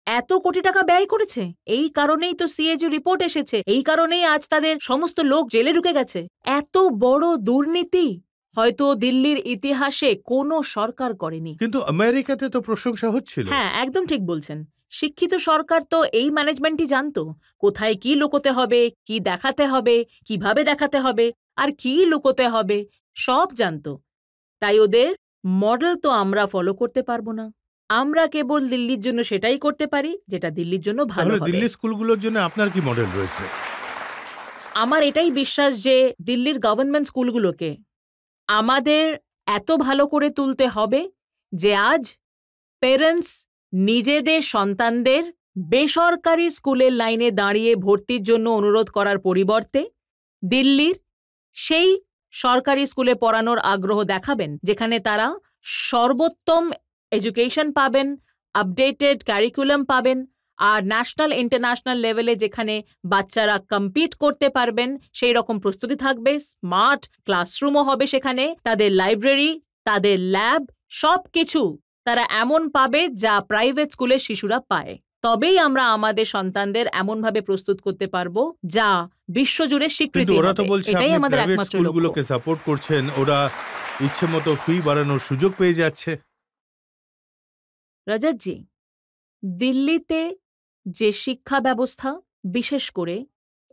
এত কোটি টাকা ব্যয় করেছে। এই কারণেই তো সিএজি রিপোর্ট এসেছে, এই কারণেই আজ তাদের সমস্ত লোক জেলে ঢুকে গেছে। এত বড় দুর্নীতি হয়তো দিল্লির ইতিহাসে কোনো সরকার করেনি। কিন্তু আমেরিকাতে তো প্রশংসা হচ্ছিল। হ্যাঁ, একদম ঠিক বলছেন। শিক্ষিত সরকার তো এই ম্যানেজমেন্টই জানতো কোথায় কি লুকোতে হবে, কি দেখাতে হবে, কিভাবে দেখাতে হবে, আর কি লুকোতে হবে, সব জানতো। তাই ওদের মডেল তো আমরা ফলো করতে পারবো না। আমরা কেবল দিল্লির জন্য সেটাই করতে পারি যেটা দিল্লির জন্য ভালো তাহলে হবে। দিল্লি স্কুলগুলোর জন্য আপনার কি মডেল রয়েছে? আমার এটাই বিশ্বাস যে দিল্লির গভর্নমেন্ট স্কুলগুলোকে আমাদের এত ভালো করে তুলতে হবে যে আজ পেরেন্টস নিজেদের সন্তানদের বেসরকারি স্কুলের লাইনে দাঁড়িয়ে ভর্তির জন্য অনুরোধ করার পরিবর্তে দিল্লির সেই সরকারি স্কুলে পড়ানোর আগ্রহ দেখাবেন যেখানে তারা সর্বোত্তম এডুকেশন পাবেন, আপডেটেড ক্যারিকুলাম পাবেন, আর ন্যাশনাল ইন্টারন্যাশনাল লেভেলে যেখানে বাচ্চারা কম্পিট করতে পারবেন সেই রকম প্রস্তুতি থাকবে। স্মার্ট ক্লাসরুমও হবে সেখানে, তাদের লাইব্রেরি, তাদের ল্যাব, সব কিছু তারা এমন পাবে যা প্রাইভেট স্কুলের শিশুরা পায়। তবেই আমরা আমাদের সন্তানদের এমনভাবে প্রস্তুত করতে পারবো যা বিশ্বজুড়ে কিন্তু স্বীকৃতি ওরা তো পাবে। বলছে এটাই আপনি আমাদের প্রাইভেট একমাত্র স্কুলগুলোকে লক্ষ্য। সাপোর্ট করছেন, ওরা ইচ্ছে মতো ফি বাড়ানোর সুযোগ পেয়ে যাচ্ছে। রজতজি, দিল্লিতে যে শিক্ষা ব্যবস্থা, বিশেষ করে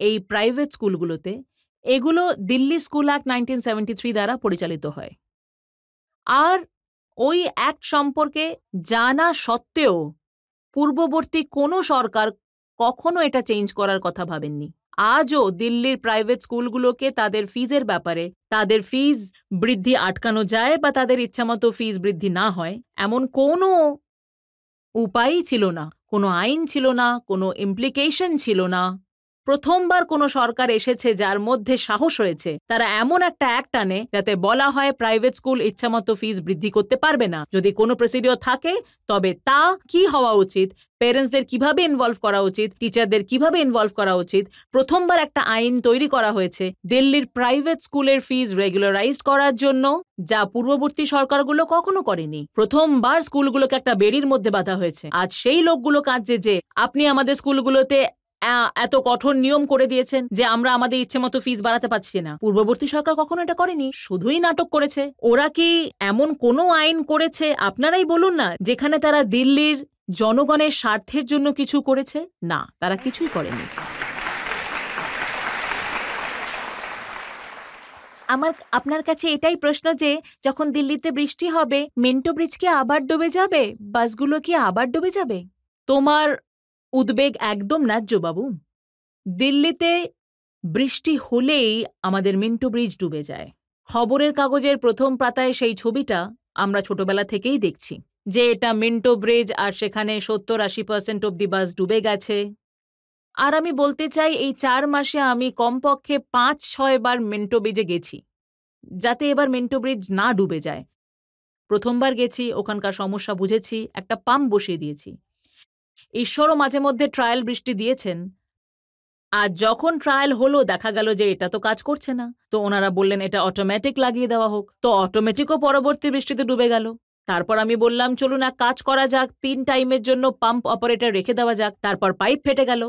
এই প্রাইভেট স্কুলগুলোতে, এগুলো দিল্লি স্কুল অ্যাক্ট 1973 দ্বারা পরিচালিত হয়। আর ওই অ্যাক্ট সম্পর্কে জানা সত্ত্বেও পূর্ববর্তী কোনো সরকার কখনো এটা চেঞ্জ করার কথা ভাবেননি। আজও দিল্লির প্রাইভেট স্কুলগুলোকে তাদের ফিজের ব্যাপারে, তাদের ফিজ বৃদ্ধি আটকানো যায় বা তাদের ইচ্ছামতো ফিজ বৃদ্ধি না হয় এমন কোনো উপায়ই ছিল না, কোনো আইন ছিল না, কোনো ইমপ্লিকেশন ছিল না। প্রথমবার কোনো সরকার এসেছে যার মধ্যে সাহস হয়েছে, তারা এমন একটা অ্যাক্ট আনে যাতে বলা হয় প্রাইভেট স্কুল ইচ্ছামতো ফিজ বৃদ্ধি করতে পারবে না। যদি কোনো প্রসিডিওর থাকে তবে তা কি হওয়া উচিত, পেরেন্টসদের কিভাবে ইনভলভ করা উচিত, টিচারদের কিভাবে ইনভলভ করা উচিত। প্রথমবার একটা আইন তৈরি করা হয়েছে দিল্লির প্রাইভেট স্কুলের ফিজ রেগুলারাইজড করার জন্য, যা পূর্ববর্তী সরকারগুলো কখনো করেনি। প্রথমবার স্কুলগুলোকে একটা বেড়ির মধ্যে বাঁধা হয়েছে। আজ সেই লোকগুলো কাঁদছে যে আপনি আমাদের স্কুলগুলোতে এত কঠোর নিয়ম করে দিয়েছেন যে আমরা আমাদের ইচ্ছে মতো ফিস বাড়াতে পারছি না। পূর্ববর্তী সরকার কখনো এটা করেনি, শুধুই নাটক করেছে। ওরা কি এমন কোনো আইন করেছে আপনারাই বলুন না যেখানে তারা দিল্লির জনগণের স্বার্থের জন্য কিছু করেছে? না, তারা কিছুই করেনি। আপনার কাছে এটাই প্রশ্ন যে যখন দিল্লিতে বৃষ্টি হবে মিন্টো ব্রিজ কি আবার ডুবে যাবে, বাসগুলো কি আবার ডুবে যাবে? তোমার উদ্বেগ একদম ন্যায্য বাবু। দিল্লিতে বৃষ্টি হলেই আমাদের মিন্টো ব্রিজ ডুবে যায়। খবরের কাগজের প্রথম পাতায় সেই ছবিটা আমরা ছোটবেলা থেকেই দেখছি যে এটা মিন্টো ব্রিজ, আর সেখানে 70-80% অব্দি বাস ডুবে গেছে। আর আমি বলতে চাই এই 4 মাসে আমি কমপক্ষে 5-6 বার মিন্টো ব্রিজে গেছি যাতে এবার মিন্টো ব্রিজ না ডুবে যায়। প্রথমবার গেছি, ওখানকার সমস্যা বুঝেছি, একটা পাম্প বসিয়ে দিয়েছি। ঈশ্বরও মাঝে মধ্যে ট্রায়াল বৃষ্টি দিয়েছেন। আর যখন ট্রায়াল হলো দেখা গেল যে এটা তো কাজ করছে না, তো ওনারা বললেন এটা অটোমেটিক লাগিয়ে দেওয়া হোক। তো অটোমেটিকও পরবর্তী বৃষ্টিতে ডুবে গেল। তারপর আমি বললাম চলুন এক কাজ করা যাক, 3 টাইমের জন্য পাম্প অপারেটর রেখে দেওয়া যাক। তারপর পাইপ ফেটে গেল,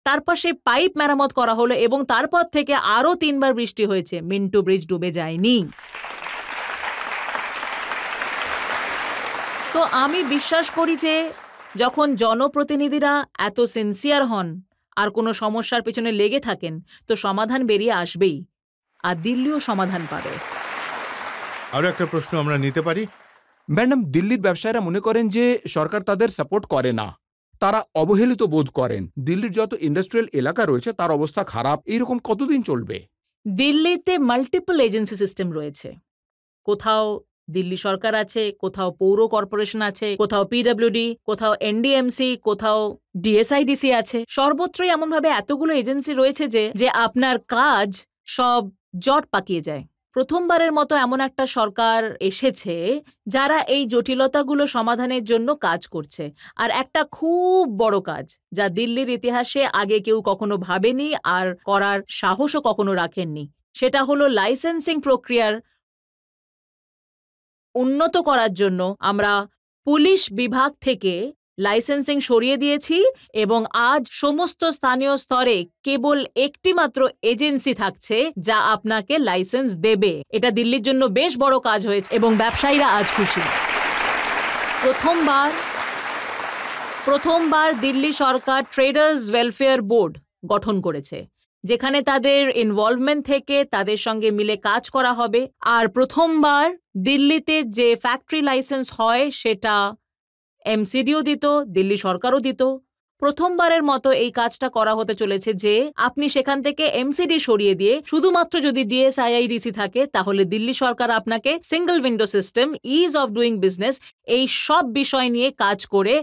তারপর সেই পাইপ মেরামত করা হলো এবং তারপর থেকে আরও 3 বার বৃষ্টি হয়েছে, মিন্টো ব্রিজ ডুবে যায়নি। তো আমি বিশ্বাস করি যে যখন জনপ্রতিনিধিরা এত সিনসিয়ার হন আর কোনো সমস্যার পেছনে লেগে থাকেন তো সমাধান বেরিয়ে আসবেই, আর দিল্লিও সমাধান পাবে। আরো একটা প্রশ্ন আমরা নিতে পারি? ম্যাডাম, দিল্লির ব্যবসায়ীরা মনে করেন যে সরকার তাদের সাপোর্ট করে না, তারা অবহেলিত বোধ করেন। দিল্লির যত ইন্ডাস্ট্রিয়াল এলাকা রয়েছে তার অবস্থা খারাপ, এইরকম কতদিন চলবে? দিল্লিতে মাল্টিপল এজেন্সি সিস্টেম রয়েছে। কোথাও দিল্লি সরকার আছে, কোথাও পৌর কর্পোরেশন আছে, কোথাও পিডব্লিউডি, কোথাও এনডিএমসি, কোথাও ডিএসআইডিসি আছে। সর্বত্রই এমনভাবে এতগুলো এজেন্সি রয়েছে যে আপনার কাজ সব জট পাকিয়ে যায়। প্রথমবারের মতো এমন একটা সরকার এসেছে যারা এই জটিলতাগুলো সমাধানের জন্য কাজ করছে। আর একটা খুব বড় কাজ যা দিল্লির ইতিহাসে আগে কেউ কখনো ভাবেনি আর করার সাহসও কখনো রাখেননি, সেটা হলো লাইসেন্সিং প্রক্রিয়ার উন্নত করার জন্য আমরা পুলিশ বিভাগ থেকে লাইসেন্সিং সরিয়ে দিয়েছি এবং আজ সমস্ত স্থানীয় স্তরে কেবল একটি মাত্র এজেন্সি থাকছে যা আপনাকে লাইসেন্স দেবে। এটা দিল্লির জন্য বেশ বড় কাজ হয়েছে এবং ব্যবসায়ীরা আজ খুশি। প্রথমবার দিল্লি সরকার ট্রেডার্স ওয়েলফেয়ার বোর্ড গঠন করেছে, যেখানে তাদের ইনভলভমেন্ট থেকে তাদের সঙ্গে মিলে কাজ করা হবে। আর প্রথমবার দিল্লিতে যে ফ্যাক্টরি লাইসেন্স হয় সেটা এমসিডিও দিত, দিল্লি সরকারও দিত। প্রথমবারের মতো এই কাজটা করা হতে চলেছে যে আপনি সেখান থেকে এমসিডি সরিয়ে দিয়ে শুধুমাত্র যদি ডিএসআইআইডিসি থাকে তাহলে দিল্লি সরকার আপনাকে single window system, is of doing business, এই সব বিষয় নিয়ে কাজ করে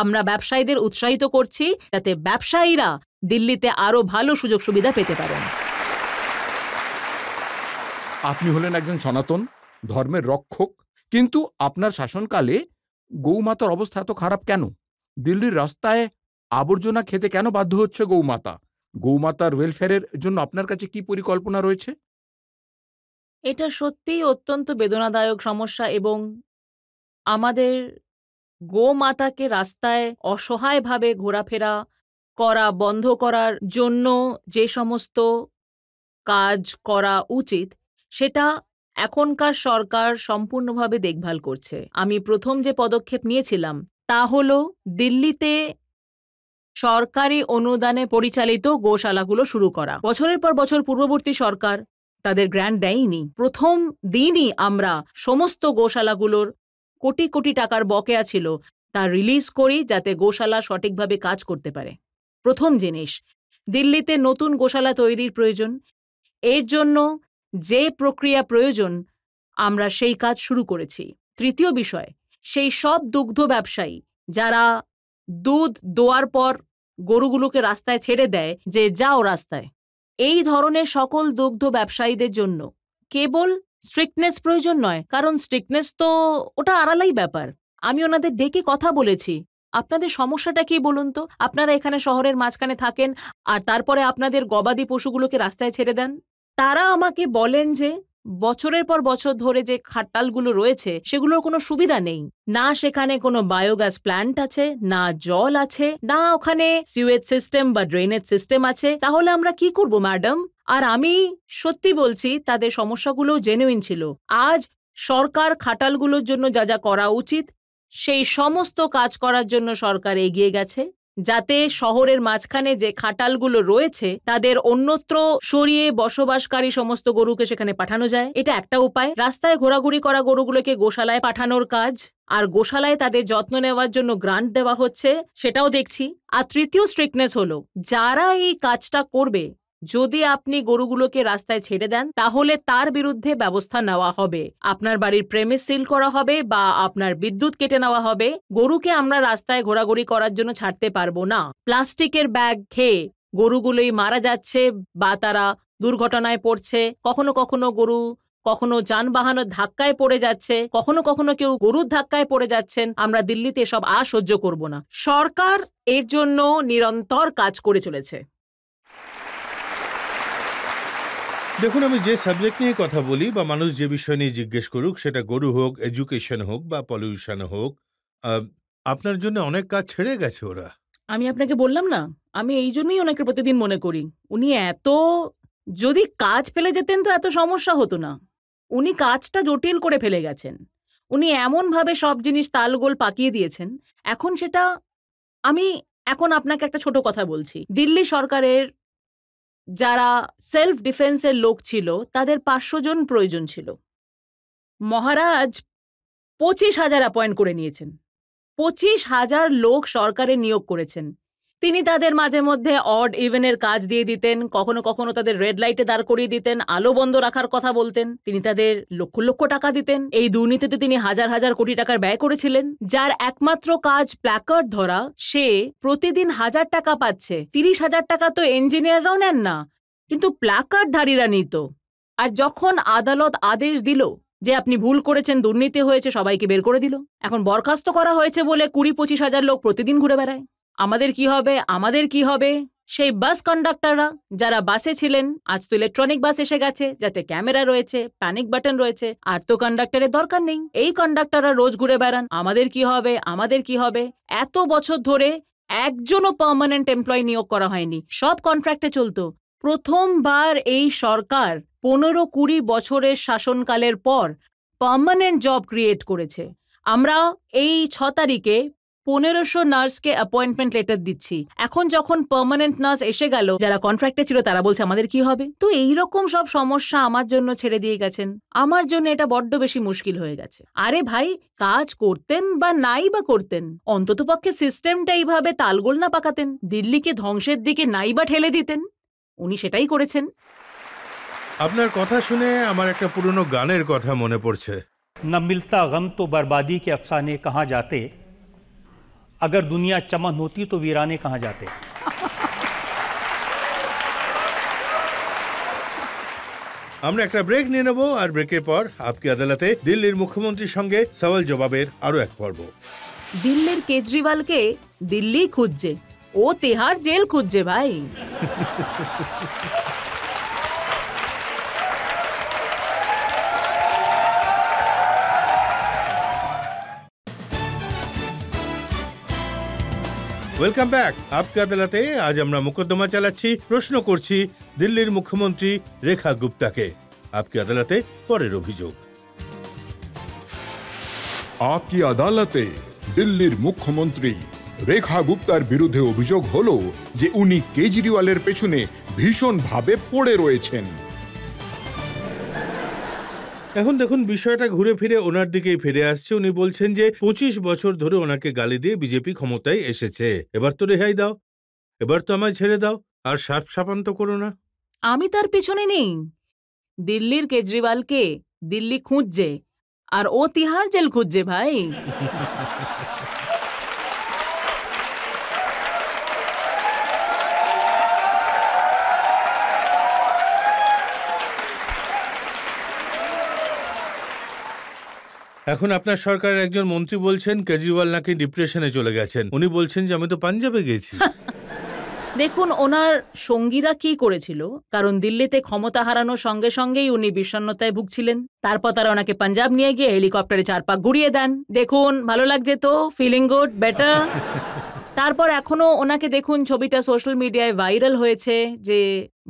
আমরা ব্যবসায়ীদের উৎসাহিত করছি যাতে ব্যবসায়ীরা দিল্লিতে আরো ভালো সুযোগ সুবিধা পেতে পারেন। আপনি হলেন একজন সনাতন ধর্মের রক্ষক, কিন্তু আপনার শাসনকালে গৌমাতার অবস্থা এত খারাপ কেন? দিল্লির রাস্তায় আবর্জনা খেতে কেন বাধ্য হচ্ছে গৌমাতা? গৌমাতার ওয়েলফেয়ারের জন্য আপনার কাছে কি পরিকল্পনা রয়েছে? এটা সত্যিই অত্যন্ত বেদনাদায়ক সমস্যা এবং আমাদের গোমাতাকে রাস্তায় অসহায়ভাবে ঘোরাফেরা করা বন্ধ করার জন্য যে সমস্ত কাজ করা উচিত সেটা এখনকার সরকার সম্পূর্ণভাবে দেখভাল করছে। আমি প্রথম যে পদক্ষেপ নিয়েছিলাম তা হলো দিল্লিতে সরকারি অনুদানে পরিচালিত গোশালাগুলো শুরু করা। বছরের পর বছর পূর্ববর্তী সরকার তাদের গ্র্যান্ট দেয়নি। প্রথম দিনই আমরা সমস্ত গোশালাগুলোর কোটি কোটি টাকার বকেয়া ছিল তা রিলিজ করি যাতে গোশালা সঠিকভাবে কাজ করতে পারে। প্রথম জিনিস, দিল্লিতে নতুন গোশালা তৈরির প্রয়োজন। এর জন্য যে প্রক্রিয়া প্রয়োজন আমরা সেই কাজ শুরু করেছি। তৃতীয় বিষয়, সেই সব দুগ্ধ ব্যবসায়ী যারা দুধ দোয়ার পর গরুগুলোকে রাস্তায় ছেড়ে দেয় যে যাও রাস্তায়, এই ধরনের সকল দুগ্ধ ব্যবসায়ীদের জন্য কেবল স্ট্রিক্টনেস প্রয়োজন নয়, কারণ স্ট্রিক্টনেস তো ওটা আড়ালাই ব্যাপার। আমি ওনাদের ডেকে কথা বলেছি, আপনাদের সমস্যাটা কি বলুন তো? আপনারা এখানে শহরের মাঝখানে থাকেন আর তারপরে আপনাদের গবাদি পশুগুলোকে রাস্তায় ছেড়ে দেন। তারা আমাকে বলেন যে বছরের পর বছর ধরে যে খাটালগুলো রয়েছে সেগুলোর কোনো সুবিধা নেই, না সেখানে কোনো বায়োগ্যাস প্ল্যান্ট আছে, না জল আছে, না ওখানে সিউয়েজ সিস্টেম বা ড্রেনেজ সিস্টেম আছে। তাহলে আমরা কি করব ম্যাডাম? আর আমি সত্যি বলছি তাদের সমস্যাগুলো জেনুইন ছিল। আজ সরকার খাটালগুলোর জন্য যা যা করা উচিত সেই সমস্ত কাজ করার জন্য সরকার এগিয়ে গেছে, যাতে শহরের মাঝখানে যে খাটালগুলো রয়েছে তাদের অন্যত্র সরিয়ে বসবাসকারী সমস্ত গরুকে সেখানে পাঠানো যায়। এটা একটা উপায়। রাস্তায় ঘোরাঘুরি করা গরুগুলোকে গোশালায় পাঠানোর কাজ, আর গোশালায় তাদের যত্ন নেওয়ার জন্য গ্রান্ট দেওয়া হচ্ছে, সেটাও দেখছি। আর তৃতীয় স্ট্রিক্টনেস হলো, যারা এই কাজটা করবে যদি আপনি গরুগুলোকে রাস্তায় ছেড়ে দেন তাহলে তার বিরুদ্ধে ব্যবস্থা নেওয়া হবে। আপনার বাড়ির প্রেমিস সিল করা হবে বা আপনার বিদ্যুৎ কেটে নেওয়া হবে। গরুকে আমরা রাস্তায় ঘোরাঘুরি করার জন্য ছাড়তে পারবো না। প্লাস্টিকের ব্যাগ খেয়ে গরুগুলোই মারা যাচ্ছে বা তারা দুর্ঘটনায় পড়ছে। কখনো কখনো গরু কখনো যানবাহনের ধাক্কায় পড়ে যাচ্ছে, কখনো কখনো কেউ গরুর ধাক্কায় পড়ে যাচ্ছেন। আমরা দিল্লিতে সব আর সহ্য করব না। সরকার এর জন্য নিরন্তর কাজ করে চলেছে। দেখুন, আমি যে সাবজেক্ট নিয়ে কথা বলি বা মানুষ যে বিষয় নিয়ে জিজ্ঞেস করুক, সেটা গরু হোক, এডুকেশন হোক বা পলিউশন হোক, আপনার জন্য অনেক কাজ ছেড়ে গেছে ওরা। আমি আপনাকে বললাম না, আমি এই জন্যই ওনাকে প্রতিদিন মনে করি। উনি যদি কাজ ফেলে যেতেন তো এত সমস্যা হতো না। উনি কাজটা জটিল করে ফেলে গেছেন। উনি এমনভাবে সব জিনিস তালগোল পাকিয়ে দিয়েছেন। এখন আপনাকে একটা ছোট কথা বলছি। দিল্লি সরকারের যারা সেলফ ডিফেন্সের লোক ছিল তাদের 500 জন প্রয়োজন ছিল। মহারাজ 25,000 অ্যাপয়েন্ট করে নিয়েছেন। 25,000 লোক সরকারে নিয়োগ করেছেন। তিনি তাদের মাঝে মধ্যে অড ইভেনের কাজ দিয়ে দিতেন, কখনো কখনো তাদের রেড লাইটে দাঁড় করিয়ে দিতেন, আলো বন্ধ রাখার কথা বলতেন। তিনি তাদের লক্ষ লক্ষ টাকা দিতেন। এই দুর্নীতিতে তিনি হাজার হাজার কোটি টাকার ব্যয় করেছিলেন। যার একমাত্র কাজ প্ল্যাকার্ড ধরা, সে প্রতিদিন 1000 টাকা পাচ্ছে। 30,000 টাকা তো ইঞ্জিনিয়াররাও নেন না, কিন্তু প্ল্যাকার্ডধারীরা নিত। আর যখন আদালত আদেশ দিল যে আপনি ভুল করেছেন, দুর্নীতি হয়েছে, সবাইকে বের করে দিল। এখন বরখাস্ত করা হয়েছে বলে 20-25 হাজার লোক প্রতিদিন ঘুরে বেড়ায়। আমাদের কি হবে সেই বাস কন্ডাক্টররা যারা বাসে ছিলেন, আজ তো ইলেকট্রনিক বাস এসে গেছে যাতে ক্যামেরা রয়েছে, প্যানিক বাটন রয়েছে, আর তো কন্ডাক্টরের দরকার নেই। এই কন্ডাক্টররা রোজ ঘুরে বেড়ান, আমাদের কি হবে, আমাদের কি হবে। এত বছর ধরে একজনও পার্মানেন্ট এমপ্লয়ি নিয়োগ করা হয়নি, সব কন্ট্রাক্টে চলতো। প্রথমবার এই সরকার 15-20 বছরের শাসনকালের পর পার্মানেন্ট জব ক্রিয়েট করেছে। আমরা এই 6 তারিখে 1500 নার্সকে অ্যাপয়েন্টমেন্ট লেটার দিচ্ছি। এখন যখন পার্মানেন্ট নার্স এসে গেল, যারা কন্ট্রাক্টে ছিল তারা বলছে আমাদের কি হবে। তো এইরকম সব সমস্যা আমার জন্য ছেড়ে দিয়ে গেছেন। আমার জন্য এটা বড্ড বেশি মুশকিল হয়ে গেছে। আরে ভাই, কাজ করতেন বা নাই বা করতেন, অন্ততপক্ষে সিস্টেমটা এইভাবে তালগোল না পাকাতেন, দিল্লিকে ধ্বংসের দিকে নাই বা ঠেলে দিতেন। উনি সেটাই করেছেন। আপনার কথা শুনে আমার একটা পুরনো গানের কথা মনে পড়ছে। न मिलता गम तो बर्बादी के अफसाने कहाँ जाते, अगर दुनिया चमन होती तो वीराने कहाँ जाते। আমরা একটা ব্রেক নিয়ে নেব, আর ব্রেকের পর আপকি আদালতে দিল্লির মুখ্যমন্ত্রীর সঙ্গে সওয়াল জবাবের আরো এক পর্ব। দিল্লির কেজরিওয়ালকে দিল্লি খুঁজছে, ও তিহার জেল খুঁজছে ভাই। Welcome back. আপকি আদালতে আজ আমরা মোকদ্দমা চালাচ্ছি, প্রশ্ন করছি দিল্লির মুখ্যমন্ত্রী রেখা গুপ্তাকে। আপকি আদালতে পরের অভিযোগ। আপকি আদালতে দিল্লির মুখ্যমন্ত্রী রেখা গুপ্তার বিরুদ্ধে অভিযোগ হলো যে উনি কেজরিওয়ালের পেছনে ভীষণভাবে পড়ে রয়েছেন। এখন দেখুন, বিষয়টা ঘুরে ফিরে ওনার দিকেই ফিরে আসছে। উনি বলছেন যে 25 বছর ধরে ওনাকে গালি দিয়ে বিজেপি ক্ষমতায় এসেছে। এবার তো রেহাই দাও, এবার তো আমায় ছেড়ে দাও, আর সাপ সাপান্ত করো না। আমি তার পেছনে নেই। দিল্লির কেজরিওয়ালকে দিল্লি খুঁজছে, আর ও তিহার জেল খুঁজছে ভাই। এখন আপনার সরকারের একজন মন্ত্রী বলছেন কেজরিওয়াল নাকি ডিপ্রেশনে চলে গেছেন। উনি বলছেন যে আমি তো পাঞ্জাবে গেছি। দেখুন ওনার সঙ্গীরা কি করেছিল, কারণ দিল্লিতে ক্ষমতা হারানোর সঙ্গে সঙ্গেই উনি বিষণ্ণতায় ভুগছিলেন। তারপর তারা ওনাকে পাঞ্জাব নিয়ে গিয়ে হেলিকপ্টারে 4 পাক ঘুরিয়ে দেন। দেখুন, ভালো লাগছে তো, ফিলিং গুড, বেটার। তারপর এখনো ওনাকে দেখুন, ছবিটা সোশ্যাল মিডিয়ায় ভাইরাল হয়েছে যে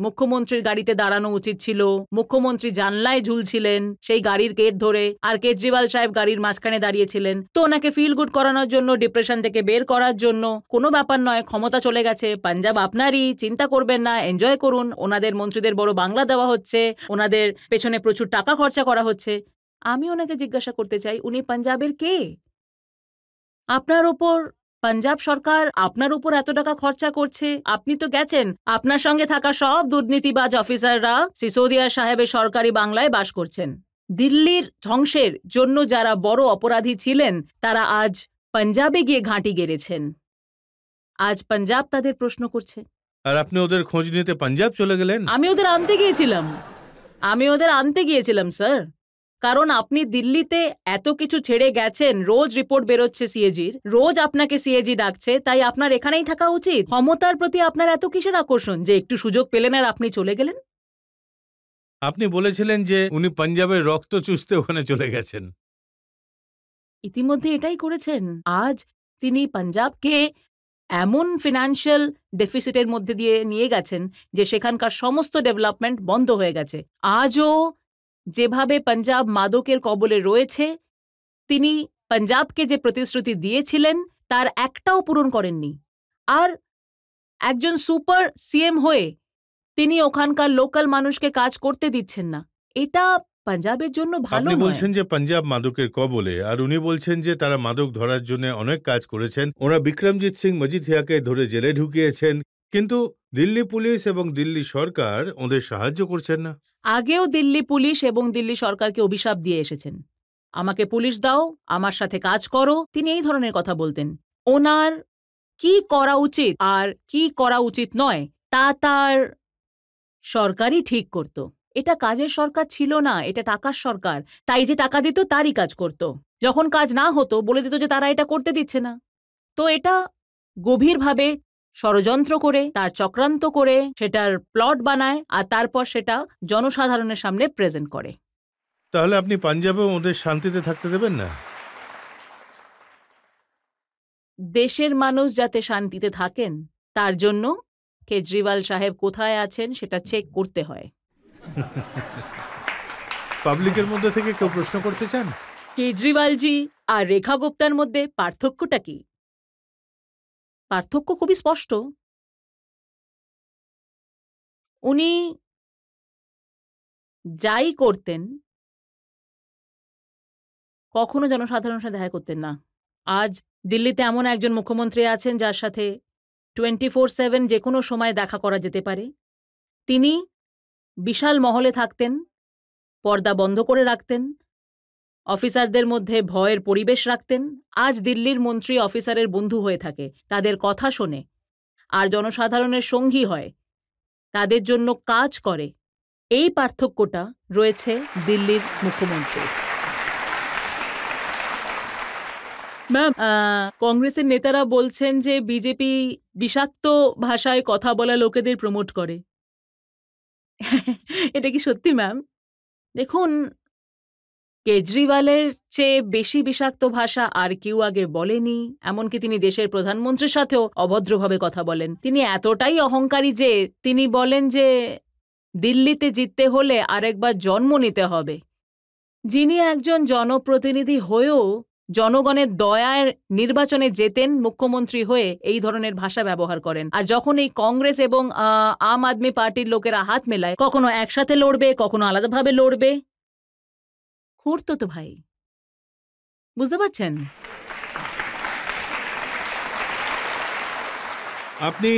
মুখ্যমন্ত্রীর গাড়িতে দাঁড়ানো উচিত ছিল, মুখ্যমন্ত্রী জানলায় ঝুলছিলেন সেই গাড়ির গেট ধরে, আর কেজরিওয়াল সাহেব গাড়ির মাঝখানে দাঁড়িয়েছিলেন। তো ওনাকে ফিল গুড করানোর জন্য, ডিপ্রেশন থেকে বের করার জন্য, কোনো ব্যাপার নয়, ক্ষমতা চলে গেছে, পাঞ্জাব আপনারই, চিন্তা করবেন না, এনজয় করুন, ওনাদের মন্ত্রীদের বড় বাংলা দেওয়া হচ্ছে, ওনাদের পেছনে প্রচুর টাকা খরচা করা হচ্ছে। আমি ওনাকে জিজ্ঞাসা করতে চাই, উনি পাঞ্জাবের কে? আপনার ওপর পাঞ্জাব সরকার আপনার উপর এত টাকা খরচা করছে, আপনি তো গেছেন, আপনার সঙ্গে থাকা সব দুর্নীতিবাজ অফিসাররা সিসোদিয়া সাহেবের সরকারি বাংলায় বাস করছেন। দিল্লির ধ্বংসের জন্য যারা বড় অপরাধী ছিলেন তারা আজ পাঞ্জাবে গিয়ে ঘাঁটি গেড়েছেন। আজ পাঞ্জাব তাদের প্রশ্ন করছে। আর আপনি ওদের খোঁজ নিতে পাঞ্জাব চলে গেলেন? আমি ওদের আনতে গিয়েছিলাম স্যার, কারণ আপনি দিল্লিতে এত কিছু ছেড়ে গেছেন, রোজ রিপোর্ট বেরোচ্ছে সিএজির, রোজ আপনাকে সিএজি ডাকছে, তাই আপনার এখানেই থাকা উচিত। ক্ষমতার প্রতি আপনার এত কিসের আকর্ষণ যে একটু সুযোগ পেলেন আর আপনি চলে গেলেন? আপনি বলেছিলেন যে উনি পাঞ্জাবের রক্ত চুষতে ওখানে চলে গেছেন। ইতিমধ্যে এটাই করেছেন। আজ তিনি পাঞ্জাবকে এমন ফিনান্সিয়াল ডেফিসিটের মধ্যে দিয়ে নিয়ে গেছেন যে সেখানকার সমস্ত ডেভেলপমেন্ট বন্ধ হয়ে গেছে। আজও যেভাবে পাঞ্জাব মাদকের কবলে রয়েছে, তিনি পাঞ্জাবকে যে প্রতিশ্রুতি দিয়েছিলেন তার একটাও পূরণ করেননি। আর একজন সুপার সিএম হয়ে তিনি ওখানকার লোকাল মানুষকে কাজ করতে দিচ্ছেন না। এটা পাঞ্জাবের জন্য ভালো আপনি নয়। বলছেন যে পাঞ্জাব মাদকের কবলে, আর উনি বলছেন যে তারা মাদক ধরার জন্য অনেক কাজ করেছেন। ওরা বিক্রমজিৎ সিং মজিথিয়াকে ধরে জেলে ঢুকিয়েছেন, কিন্তু দিল্লি পুলিশ এবং দিল্লি সরকার ওদের সাহায্য করছেন না। আগেও দিল্লি পুলিশ এবং দিল্লি সরকারকে অভিশাপ দিয়ে এসেছেন, আমাকে পুলিশ দাও, আমার সাথে কাজ করো। তিনি এই ধরনের কথা বলতেন। ওনার কি করা উচিত আর কি করা উচিত নয় তা তার সরকারই ঠিক করত। এটা কাজের সরকার ছিল না, এটা টাকার সরকার। তাই যে টাকা দিত তারই কাজ করত। যখন কাজ না হতো বলে দিত যে তারা এটা করতে দিচ্ছে না। তো এটা গভীরভাবে ষড়যন্ত্র করে, তার চক্রান্ত করে, সেটার প্লট বানায় আর তারপর সেটা জনসাধারণের সামনে প্রেজেন্ট করে। তাহলে আপনি পাঞ্জাবেও ওদের শান্তিতে থাকতে দেবেন না? দেশের মানুষ যাতে শান্তিতে থাকেন তার জন্য কেজরিওয়াল সাহেব কোথায় আছেন সেটা চেক করতে হয়। পাবলিকের মধ্যে থেকে কেউ প্রশ্ন করতে চান? কেজরিওয়ালজি আর রেখা গুপ্তার মধ্যে পার্থক্যটা কি? পার্থক্য খুবই স্পষ্ট। উনি যাই করতেন কখনো জনসাধারণের সাথে দেখা করতেন না। আজ দিল্লিতে এমন একজন মুখ্যমন্ত্রী আছেন যার সাথে 24/7 যে কোনো সময় দেখা করা যেতে পারে। তিনি বিশাল মহলে থাকতেন, পর্দা বন্ধ করে রাখতেন, অফিসারদের মধ্যে ভয়ের পরিবেশ রাখতেন। আজ দিল্লির মন্ত্রী অফিসারের বন্ধু হয়ে থাকে, তাদের কথা শোনে আর জনসাধারণের সঙ্গী হয়, তাদের জন্য কাজ করে। এই পার্থক্যটা রয়েছে দিল্লির মুখ্যমন্ত্রী। ম্যাম, কংগ্রেসের নেতারা বলছেন যে বিজেপি বিষাক্ত ভাষায় কথা বলা লোকেদের প্রমোট করে। এটা কি সত্যি ম্যাম? দেখুন, কেজরিওয়ালের চেয়ে বেশি বিষাক্ত ভাষা আর কেউ আগে বলেনি। এমনকি তিনি দেশের প্রধানমন্ত্রীর সাথেও অভদ্রভাবে কথা বলেন। তিনি এতটাই অহংকারী যে তিনি বলেন যে দিল্লিতে জিততে হলে আরেকবার জন্ম নিতে হবে। যিনি একজন জনপ্রতিনিধি হয়েও জনগণের দয়ার নির্বাচনে জেতেন মুখ্যমন্ত্রী হয়ে এই ধরনের ভাষা ব্যবহার করেন। আর যখন এই কংগ্রেস এবং আম আদমি পার্টির লোকেরা হাত মেলায়, কখনো একসাথে লড়বে, কখনো আলাদাভাবে লড়বে। খুঁড়তো তো ভাই, বুঝতে পারছেন? আপনি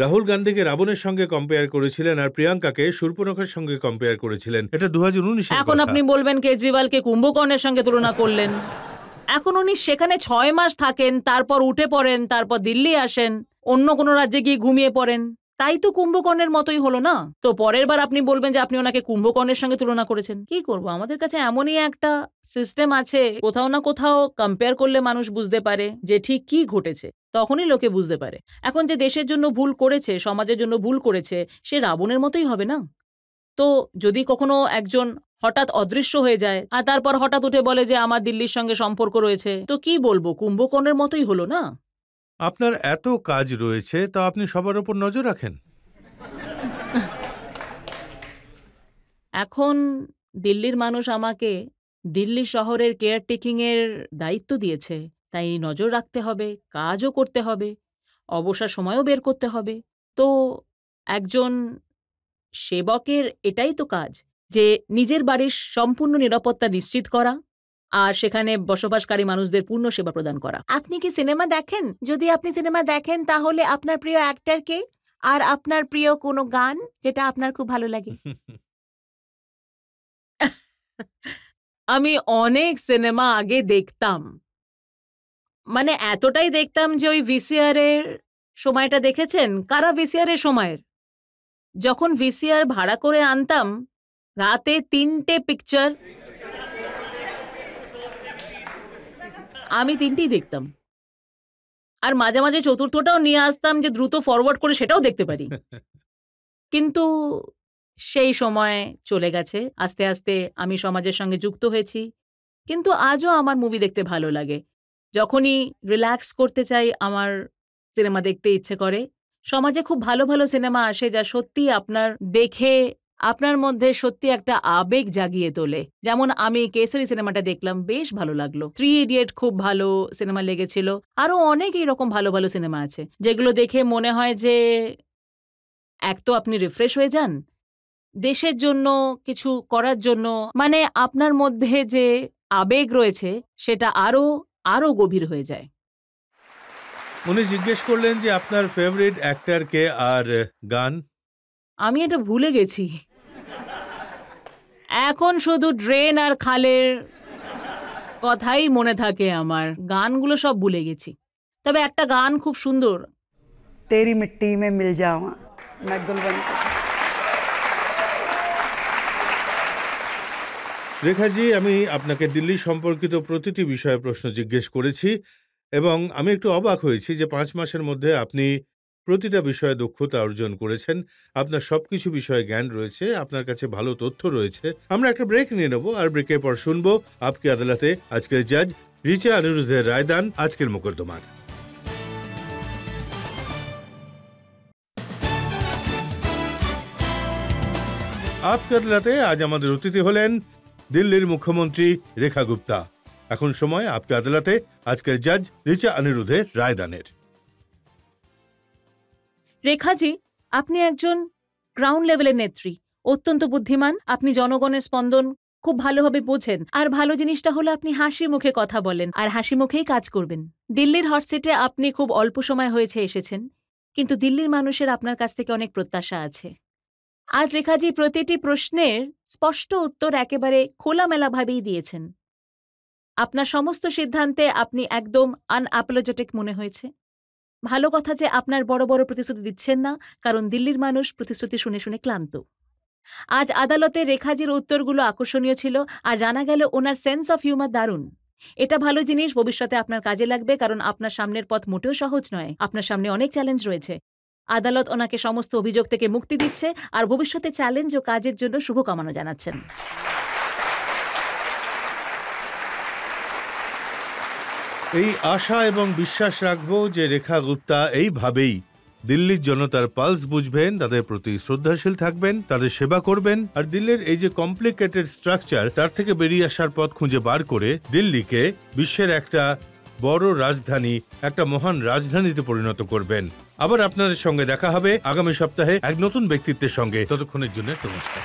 রাহুল গান্ধীকে রাবণের সঙ্গে কম্পেয়ার করেছিলেন আর প্রিয়াঙ্কাকে শূর্পণখার সঙ্গে কম্পেয়ার করেছিলেন। এটা 2019 এখন আপনি বলবেন কেজরিওয়ালকে কুম্ভকর্ণের সঙ্গে তুলনা করলেন। এখন উনি সেখানে 6 মাস থাকেন, তারপর উঠে পড়েন, তারপর দিল্লি আসেন, অন্য কোনো রাজ্যে গিয়ে ঘুমিয়ে পড়েন। তাই তো কুম্ভকর্ণের মতোই হলো না? তো পরের বার আপনি বলবেন যে আপনি ওনাকে কুম্ভকর্ণের সঙ্গে তুলনা করেছেন। কি করব, আমাদের কাছে এমনই একটা সিস্টেম আছে, কোথাও না কোথাও কম্পেয়ার করলে মানুষ বুঝতে পারে যে ঠিক কি ঘটেছে, তখনই লোকে বুঝতে পারে। এখন যে দেশের জন্য ভুল করেছে, সমাজের জন্য ভুল করেছে, সে রাবণের মতোই হবে না? তো যদি কখনো একজন হঠাৎ অদৃশ্য হয়ে যায় আর তারপর হঠাৎ উঠে বলে যে আমার দিল্লির সঙ্গে সম্পর্ক রয়েছে, তো কি বলবো, কুম্ভকর্ণের মতোই হলো না? আপনার এত কাজ রয়েছে, তা আপনি সবার উপর নজর রাখেন। এখন দিল্লির মানুষ আমাকে দিল্লি শহরের কেয়ারটেকিং এর দায়িত্ব দিয়েছে, তাই নজর রাখতে হবে, কাজও করতে হবে, অবসর সময়ও বের করতে হবে। তো একজন সেবকের এটাই তো কাজ, যে নিজের বাড়ির সম্পূর্ণ নিরাপত্তা নিশ্চিত করা আর সেখানে বসবাসকারী মানুষদের পূর্ণ সেবা প্রদান করা। আপনি কি সিনেমা দেখেন? যদি আপনি সিনেমা দেখেন তাহলে আপনার প্রিয় অ্যাক্টর কে? আর আপনার প্রিয় কোনো গান যেটা আপনার খুব ভালো লাগে? আমি অনেক সিনেমা আগে দেখতাম, মানে এতটাই দেখতাম যে ওই ভিসিআর এর সময়টা দেখেছেন? কারা ভিসিআর এর সময়ের? যখন ভিসিআর ভাড়া করে আনতাম, রাতে 3টে পিকচার আমি 3টেই দেখতাম। আর মাঝে মাঝে চতুর্থটাও নিয়ে আসতাম যে দ্রুত ফরওয়ার্ড করে সেটাও দেখতে পারি। কিন্তু সেই সময় চলে গেছে। আস্তে আস্তে আমি সমাজের সঙ্গে যুক্ত হয়েছি, কিন্তু আজও আমার মুভি দেখতে ভালো লাগে। যখনই রিল্যাক্স করতে চাই, আমার সিনেমা দেখতে ইচ্ছে করে। সমাজে খুব ভালো ভালো সিনেমা আসে যা সত্যি আপনার দেখে আপনার মধ্যে সত্যি একটা আবেগ জাগিয়ে তোলে। যেমন আমি কেসরি সিনেমাটা দেখলাম, বেশ ভালো লাগলো। 3 ইডিয়েট খুব ভালো সিনেমা লেগেছিল। আরো অনেক এইরকম ভালো ভালো সিনেমা আছে যেগুলো দেখে মনে হয় যে এক তো আপনি রিফ্রেশ হয়ে যান, দেশের জন্য কিছু করার জন্য, মানে আপনার মধ্যে যে আবেগ রয়েছে সেটা আরো আরো গভীর হয়ে যায়। উনি জিজ্ঞেস করলেন যে আপনার ফেভারিট অ্যাক্টর কে আর গান। আমি এটা ভুলে গেছি। এখন শুধু ড্রেন আর খালের কথাই মনে থাকে আমার, গানগুলো সব ভুলে গেছি। তবে একটা গান খুব সুন্দর, तेरी मिट्टी में मिल जावा, मैं गुलवन। রেখাজি, আমি আপনাকে দিল্লি সম্পর্কিত প্রতিটি বিষয়ে প্রশ্ন জিজ্ঞেস করেছি এবং আমি একটু অবাক হয়েছি যে 5 মাসের মধ্যে আপনি প্রতিটা বিষয়ে দক্ষতা অর্জন করেছেন, আপনার সবকিছু বিষয়ে জ্ঞান রয়েছে, আপনার কাছে ভালো তথ্য রয়েছে। আমরা একটা ব্রেক নিয়ে নেব, আর ব্রেকের পর শুনবো আপকি আদালতে আজকের জাজ রিচা অনিরুদ্ধের রায়দান আজকের মোকদ্দমার। আপকি আদালতে আজ আমাদের অতিথি হলেন দিল্লির মুখ্যমন্ত্রী রেখা গুপ্তা। এখন সময় আপকি আদালতে আজকের জাজ রিচা অনিরুদ্ধের রায়দানের। রেখাজি, আপনি একজন গ্রাউন্ড লেভেলের নেত্রী, অত্যন্ত বুদ্ধিমান। আপনি জনগণের স্পন্দন খুব ভালোভাবে বোঝেন। আর ভালো জিনিসটা হলো আপনি হাসি মুখে কথা বলেন আর হাসি মুখেই কাজ করবেন। দিল্লির হটসিটে আপনি খুব অল্প সময় হয়েছে এসেছেন, কিন্তু দিল্লির মানুষের আপনার কাছ থেকে অনেক প্রত্যাশা আছে। আজ রেখাজি প্রতিটি প্রশ্নের স্পষ্ট উত্তর একেবারে খোলামেলাভাবেই দিয়েছেন। আপনার সমস্ত সিদ্ধান্তে আপনি একদম আনঅ্যাপোলজেটিক মনে হয়েছে। ভালো কথা যে আপনার বড় বড় প্রতিশ্রুতি দিচ্ছেন না, কারণ দিল্লির মানুষ প্রতিশ্রুতি শুনে শুনে ক্লান্ত। আজ আদালতে রেখাজির উত্তরগুলো আকর্ষণীয় ছিল, আর জানা গেল ওনার সেন্স অফ হিউমার দারুণ। এটা ভালো জিনিস, ভবিষ্যতে আপনার কাজে লাগবে, কারণ আপনার সামনের পথ মোটেও সহজ নয়। আপনার সামনে অনেক চ্যালেঞ্জ রয়েছে। আদালত ওনাকে সমস্ত অভিযোগ থেকে মুক্তি দিচ্ছে আর ভবিষ্যতে চ্যালেঞ্জ ও কাজের জন্য শুভকামনা জানাচ্ছেন। এই আশা এবং বিশ্বাস রাখবো যে রেখা গুপ্তা এইভাবেই দিল্লির জনতার পালস বুঝবেন, তাদের প্রতি শ্রদ্ধাশীল থাকবেন, তাদের সেবা করবেন, আর দিল্লির এই যে কমপ্লিকেটেড স্ট্রাকচার তার থেকে বেরিয়ে আসার পথ খুঁজে বার করে দিল্লিকে বিশ্বের একটা বড় রাজধানী, একটা মহান রাজধানীতে পরিণত করবেন। আবার আপনাদের সঙ্গে দেখা হবে আগামী সপ্তাহে এক নতুন ব্যক্তিত্বের সঙ্গে। ততক্ষণের জন্য নমস্কার।